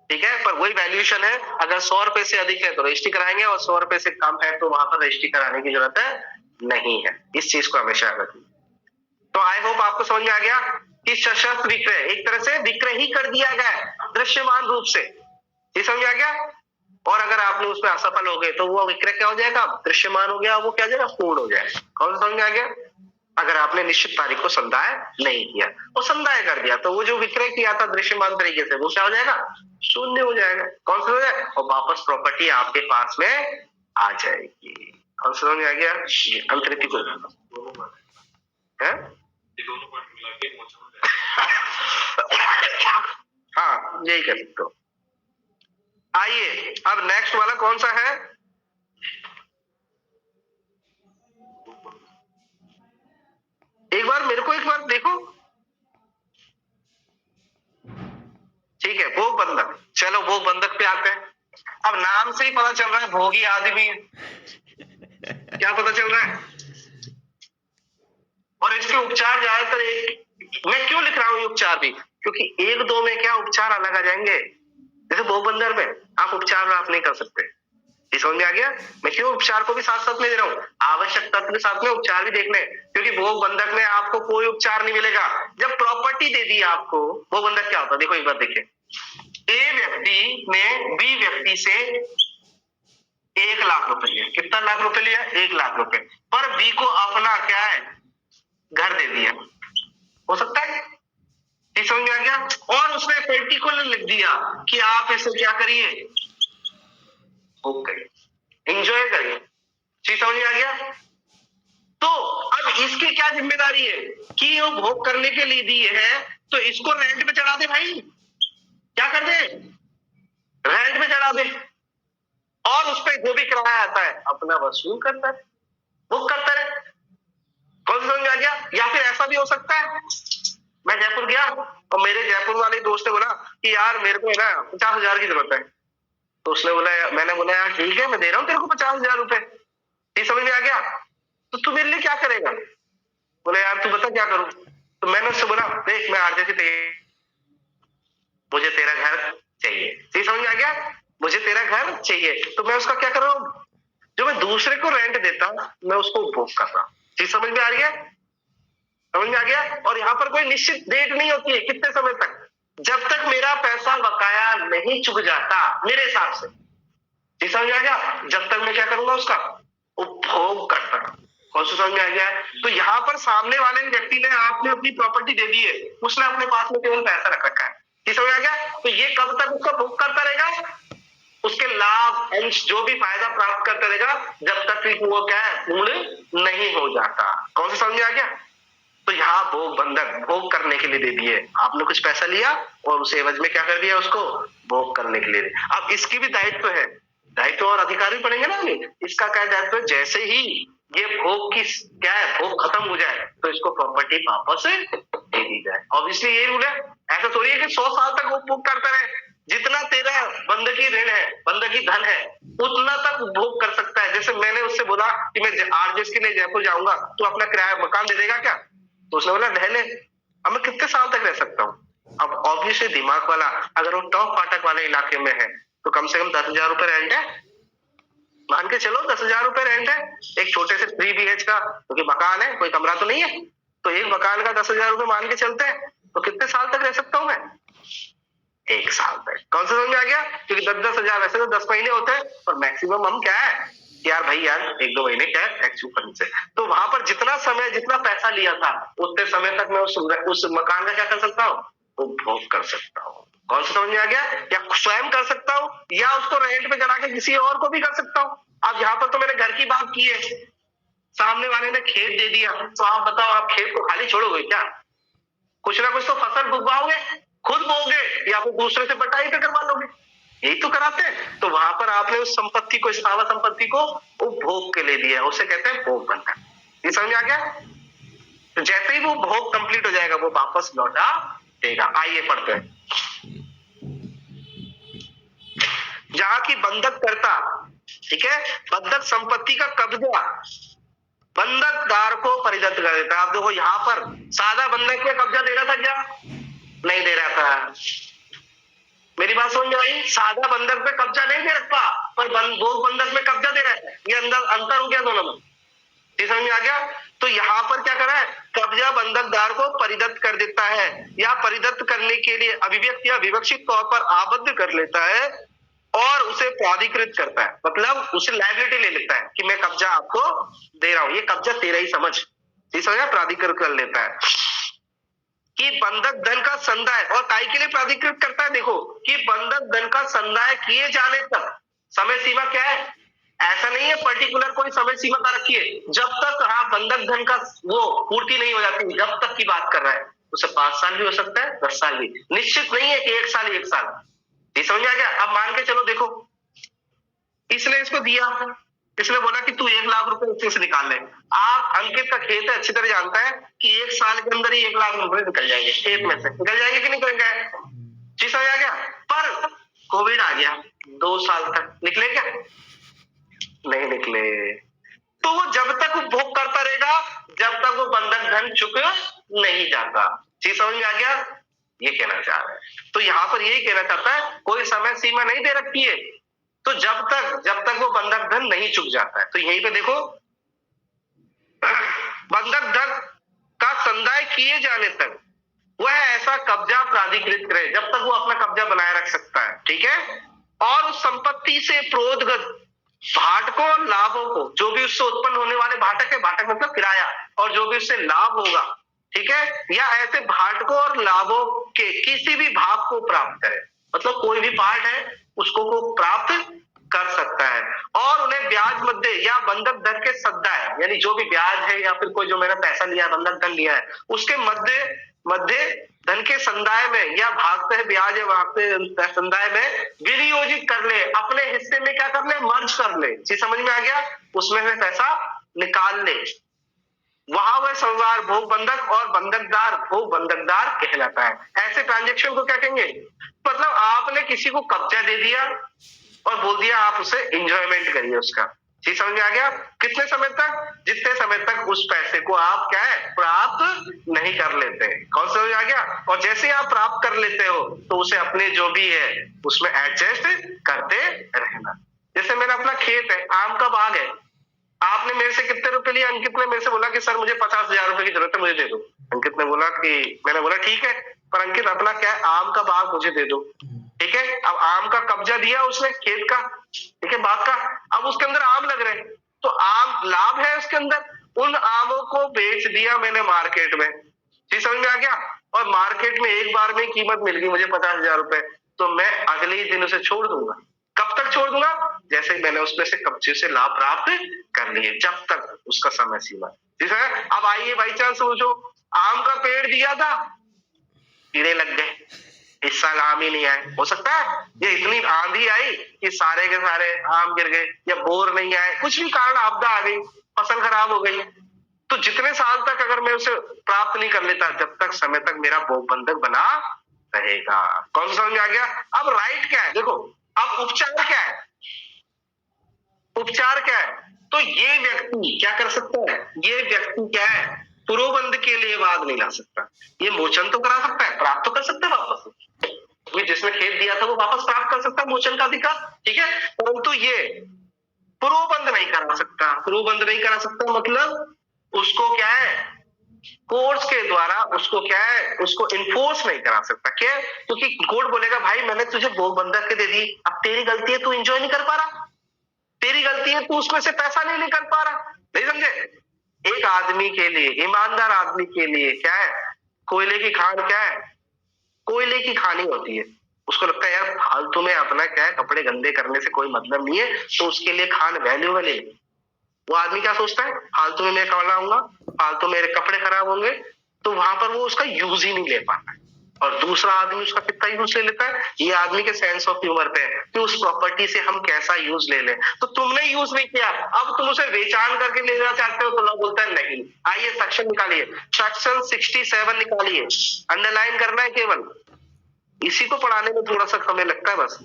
ठीक है। पर वही वैल्यूएशन है, अगर 100 रुपए से अधिक है तो रजिस्ट्री कराएंगे, और 100 रुपए से कम है तो वहां पर रजिस्ट्री कराने की जरूरत है नहीं है। इस चीज को हमेशा याद रखिए। तो आई होप आपको समझ में आ गया कि सशस्त्र विक्रय एक तरह से विक्रय ही कर दिया गया है दृश्यमान रूप से, ये समझ में आ गया। और अगर आपने उसमें असफल हो गए तो वो विक्रय क्या हो जाएगा, दृश्यमान हो गया, वो क्या हो जाएगा, पूर्ण हो जाएगा। कौन समझ में आ गया। अगर आपने निश्चित तारीख को संदाय नहीं किया और संदाय कर दिया तो वो जो विक्रय किया था दृश्यमान तरीके से वो क्या हो जाएगा, शून्य हो जाएगा। कौन सा हो जाएगा, और वापस प्रॉपर्टी आपके पास में आ जाएगी। कौन समझ में आ गया। अंतरिक्ष को है हाँ यही कर सकते हो। आइए अब नेक्स्ट वाला कौन सा है, एक बार मेरे को एक बार देखो, ठीक है। भोग बंधक, चलो भोग बंधक पे आते हैं। अब नाम से ही पता चल रहा है भोगी आदमी है, क्या पता चल रहा है। और इसके उपचार ज्यादातर मैं क्यों लिख रहा हूं ये उपचार भी, क्योंकि एक दो में क्या उपचार अलग आ जाएंगे। जैसे भोग बंधन में आप उपचार आप नहीं कर सकते, ये समझ में आ गया। मैं क्यों उपचार को भी साथ साथ में दे रहा हूँ, आवश्यक तत्व के साथ में उपचार भी देखने, क्योंकि भोग बंधक में आपको कोई उपचार नहीं मिलेगा। जब प्रॉपर्टी दे दी आपको, भोग बंधक क्या होता है, देखो एक बार देखिए। ए व्यक्ति ने बी व्यक्ति से 1 लाख रुपए लिया, कितना लाख रुपए लिया, 1 लाख रुपए, पर बी को अपना क्या है, घर दे दिया, हो सकता है, ये समझ में आ गया। और उसने पर्टिकुलर लिख दिया कि आप इसे क्या करिए, भोग करिए, एंजॉय करिए, चीज समझ में आ गया। तो अब इसकी क्या जिम्मेदारी है कि वो भोग करने के लिए दी है, तो इसको रेंट पे चढ़ा दे भाई, क्या कर दे, रेंट पे चढ़ा दे, और उस पर जो भी किराया आता है अपना वसूल करता है, बुक करता है। कौन समझ में आ गया। या फिर ऐसा भी हो सकता है, मैं जयपुर गया और मेरे जयपुर वाले दोस्त ने बोला कि यार मेरे को है ना 50,000 की जरूरत है, तो उसने बोला, मैंने बोला यार ठीक है मैं दे रहा हूँ तेरे को 50,000 रुपए, ये समझ में आ गया। तो तू मेरे लिए क्या करेगा, बोले यार तू बता क्या करूं। तो मैंने उससे बोला देख मैं आरजे से मुझे तेरा घर चाहिए, ये समझ में आ गया, मुझे तेरा घर चाहिए। तो मैं उसका क्या कर रहा हूँ, जो मैं दूसरे को रेंट देता मैं उसको उपभोग कर रहा हूँ, चीज समझ में आ रही है, समझ में आ गया। और यहाँ पर कोई निश्चित डेट नहीं होती है कितने समय तक, जब तक मेरा पैसा बकाया नहीं चुक जाता मेरे हिसाब से, चीज समझ में आ गया। जब तक मैं क्या करूंगा, उसका उपभोग करता हूं। कौन सा समझ में आ गया। तो यहाँ पर सामने वाले व्यक्ति ने आपने अपनी प्रॉपर्टी दे दी है, उसने अपने पास में केवल पैसा रख रखा है, ये समझ में आ गया। तो ये कब तक उसका भोग करता रहेगा, उसके लाभ अंश जो भी फायदा प्राप्त करता रहेगा, जब तक कि वो क्या है, पूर्ण नहीं हो जाता। कौन सा समझ में आ गया। तो यहाँ भोग बंधक भोग करने के लिए दे दिए, आपने कुछ पैसा लिया और उस एवज में क्या कर दिया, उसको भोग करने के लिए। अब इसकी भी दायित्व है, दायित्व और अधिकार भी पड़ेंगे ना। इसका क्या दायित्व है, जैसे ही ये भोग की क्या है, भोग खत्म हो जाए तो इसको प्रॉपर्टी वापस दे दी जाए। ऑब्वियसली ये रूल है, ऐसा थोड़ी है कि 100 साल तक वो भोग करता रहे। जितना तेरा बंधकी ऋण है, बंधकी धन है, उतना तक भोग कर सकता है। जैसे मैंने उससे बोला कि मैं आरजेएस के लिए जयपुर जाऊंगा, तो अपना किराया मकान दे देगा क्या, तो उसने बोला रह ले। अब मैं कितने साल तक रह सकता हूँ। अब ऑब्वियसली दिमाग वाला अगर वो टॉप फाटक वाले इलाके में है तो कम से कम 10,000 रुपए रेंट है, मान के चलो 10,000 रुपए रेंट है एक छोटे से 3 BH का, क्योंकि मकान है, कोई कमरा तो नहीं है, तो एक मकान का 10,000 रुपए मान के चलते हैं, तो कितने साल तक रह सकता हूं मैं, 1 साल तक। कौन सा समझ में आ गया। क्योंकि 10-10 हजार वैसे तो 10 महीने होते हैं, और मैक्सिमम हम क्या है यार भाई यार 1-2 महीने क्या है से, तो वहां पर जितना समय जितना पैसा लिया था उतने समय तक मैं उस मकान का क्या कर सकता हूँ, उपभोग कर सकता हूँ। कौन सा समझ में आ गया। या स्वयं कर सकता हूँ, या उसको रेंट पे चला के किसी और को भी कर सकता हूँ। अब यहाँ पर तो मैंने घर की बात की है, सामने वाले ने खेत दे दिया, तो आप बताओ आप खेत को खाली छोड़ोगे क्या, कुछ ना कुछ तो फसल उगाओगे, खुद बोगे या फिर दूसरे से बटाई पे करवा लोगे, यही तो कराते हैं। तो वहां पर आपने उस संपत्ति को, स्थावर संपत्ति को उपभोग के लिए दिया, उसे कहते हैं भोग बंधन। ये समझ में आ गया। तो जैसे ही वो भोग कंप्लीट हो जाएगा वो वापस लौटा देगा। आइए पढ़ते हैं। जहां की बंधक करता ठीक है। बंधक संपत्ति का कब्जा बंधकदार को परिदत्त कर देता है। आप देखो यहाँ पर सादा बंधक पे कब्जा दे रहा था क्या? नहीं दे रहा था। मेरी बात समझ में आई? सादा बंधक पे कब्जा नहीं दे रखा, पर भोग बंधक में कब्जा दे रहा है। ये अंतर हो गया दोनों में, ये समझ में आ गया? तो यहाँ पर क्या करा है? कब्जा बंधकदार को परिदत्त कर देता है, या परिदत्त करने के लिए अभिव्यक्त या विवक्षित तौर पर आबद्ध कर लेता है और उसे प्राधिकृत करता है। मतलब उसे लायबिलिटी ले लेता है कि मैं कब्जा आपको दे रहा हूं, ये कब्जा तेरा ही समझ, प्राधिकृत कर लेता है। कि बंधक धन का संदाय, और काय के लिए प्राधिकृत करता है? देखो कि बंधक धन का संदाय किए जाने तक समय सीमा क्या है? ऐसा नहीं है पर्टिकुलर कोई समय सीमा का रखिए, जब तक बंधक धन का वो पूर्ति नहीं हो जाती, जब तक की बात कर रहा है। उसे 5 साल भी हो सकता है, 10 साल भी, निश्चित नहीं है कि 1 साल ही 1 साल। ये समझ में आ गया? अब मान के चलो, देखो इसने इसको दिया, इसने बोला कि तू 1 लाख रुपए इससे निकाल ले। आप अंकित का खेत है, अच्छी तरह जानता है कि 1 साल के अंदर ही 1 लाख रुपए निकल जाएंगे खेत में से, निकल जाएंगे कि नहीं निकलेंगे? चीज समझ आ गया? पर कोविड आ गया, 2 साल तक निकले क्या? नहीं निकले। तो वो जब तक उपभोग करता रहेगा, जब तक वो बंधक धन चुक नहीं जाता। चीज समझ में आ गया? ये कहना चाह रहा है। तो यहाँ पर यही कहना चाहता है, कोई समय सीमा नहीं दे रखी है, तो जब तक वो बंधक धन नहीं चुक जाता है। तो यहीं पे देखो, बंधक धन का संदाय किए जाने तक वह ऐसा कब्जा प्राधिकृत करे, जब तक वो अपना कब्जा बनाए रख सकता है, ठीक है। और उस संपत्ति से प्रोदगत भाटकों और लाभों को, जो भी उससे उत्पन्न होने वाले भाटक है, भाटक मतलब किराया, और जो भी उससे लाभ होगा, ठीक है, या ऐसे भाटकों और लाभों के किसी भी भाग को प्राप्त करे। मतलब कोई भी पार्ट है उसको को प्राप्त कर सकता है, और उन्हें ब्याज मध्य या बंधक धन के सद्दाय, यानी जो भी ब्याज है या फिर कोई जो मैंने पैसा लिया, बंधक धन लिया है, उसके मध्य धन के संदाय में, या भागते हैं ब्याज है वहां पे संदाय में विनियोजित कर ले, अपने हिस्से में क्या कर ले? मर्ज कर ले। जी समझ में आ गया? उसमें से पैसा निकाल ले। वहां वह संवार भोग बंधक और बंधकदार भोग बंधकदार कहलाता है। ऐसे ट्रांजेक्शन को क्या कहेंगे? मतलब आपने किसी को कब्जा दे दिया और बोल दिया आप उसे एंजॉयमेंट करिए उसका। चीज समझ में आ गया? कितने समय तक? जितने समय तक उस पैसे को आप क्या है? प्राप्त नहीं कर लेते। कौन समझ आ गया? और जैसे आप प्राप्त कर लेते हो तो उसे अपने जो भी है उसमें एडजस्ट करते रहना। जैसे मेरा अपना खेत है, आम का बाग है, आपने मेरे से कितने रुपए लिए? अंकित ने मेरे से बोला कि सर मुझे 50,000 रुपए की जरूरत है, मुझे दे दो। अंकित ने बोला कि, मैंने बोला ठीक है, पर अंकित अपना क्या है? आम का बाग मुझे दे दो, ठीक है। अब आम का कब्जा दिया उसने, खेत का, ठीक है, बाग का। अब उसके अंदर आम लग रहे हैं, तो आम लाभ है उसके अंदर, उन आमों को बेच दिया मैंने मार्केट में। जी समझ में आ गया? और मार्केट में एक बार में कीमत मिल गई मुझे 50,000 रुपए, तो मैं अगले ही दिन उसे छोड़ दूंगा। कब तक छोड़ दूंगा? जैसे ही मैंने उसमें से कब्जे से लाभ प्राप्त कर लिए, जब तक उसका समय सीमा। ठीक है। अब आइए बाई चांस सोचो, आम का पेड़ दिया था, कीड़े लग गए, इस साल आम ही नहीं आए। हो सकता है ये इतनी आंधी आई कि सारे के सारे आम गिर गए, या बोर नहीं आए, कुछ भी कारण आपदा आ गई, फसल खराब हो गई। तो जितने साल तक अगर मैं उसे प्राप्त नहीं कर लेता, जब तक समय तक मेरा भोग बंधक बना रहेगा। कौन सा समझ में आ गया? अब राइट क्या है? देखो, अब उपचार क्या है? उपचार क्या है? तो ये व्यक्ति क्या कर सकता है? ये व्यक्ति क्या है? पुरोबंध के लिए वाद नहीं ला सकता। ये मोचन तो करा सकता है, प्राप्त तो कर सकता है वापस, जिसने खेत दिया था वो वापस प्राप्त कर सकता है मोचन का अधिकार, ठीक है। परंतु ये पुरोबंध नहीं करा सकता। पुरोबंध नहीं करा सकता मतलब उसको क्या है? कोर्ट के द्वारा उसको क्या है? उसको इन्फोर्स नहीं करा सकता। क्या? क्योंकि कोर्ट बोलेगा भाई मैंने तुझे भोग बंधक के दे दी, अब तेरी गलती है, तू एंजॉय नहीं कर पा रहा, तेरी गलती है, तू उसमें से पैसा नहीं निकल पा रहा। नहीं समझे? एक आदमी के लिए, ईमानदार आदमी के लिए क्या है? कोयले की खान क्या है? कोयले की खानी होती है। उसको लगता है यार फालतू में अपना क्या है, कपड़े गंदे करने से कोई मतलब नहीं है, तो उसके लिए खान वैल्यूएबल है। वो आदमी क्या सोचता है? फालतू में मैं कपड़ा लाऊंगा, फालतू मेरे कपड़े खराब होंगे, तो वहां पर वो उसका यूज ही नहीं ले पाता है। और दूसरा आदमी उसका कितना यूज ले लेता है? ये आदमी के सेंस ऑफ ह्यूमर पे है कि उस प्रॉपर्टी से हम कैसा यूज ले लें। तो तुमने यूज नहीं किया, अब तुम उसे बेचान करके ले जाना चाहते हो, तो लोग बोलता है नहीं। आइए सेक्शन निकालिए, सेक्शन 67 निकालिए, अंडरलाइन करना है केवल, इसी को पढ़ाने में थोड़ा सा समय लगता है बस।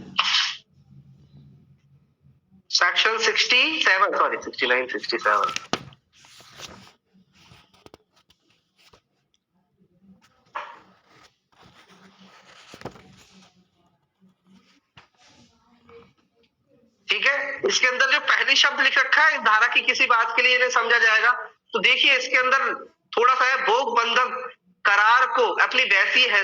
सेक्शन 67 सॉरी 69 67 ठीक है। इसके अंदर जो पहली शब्द लिख रखा है धारा की किसी बात के लिए इन्हें समझा जाएगा, तो देखिए इसके अंदर थोड़ा सा है, भोग बंधक करार को अपनी वैसी है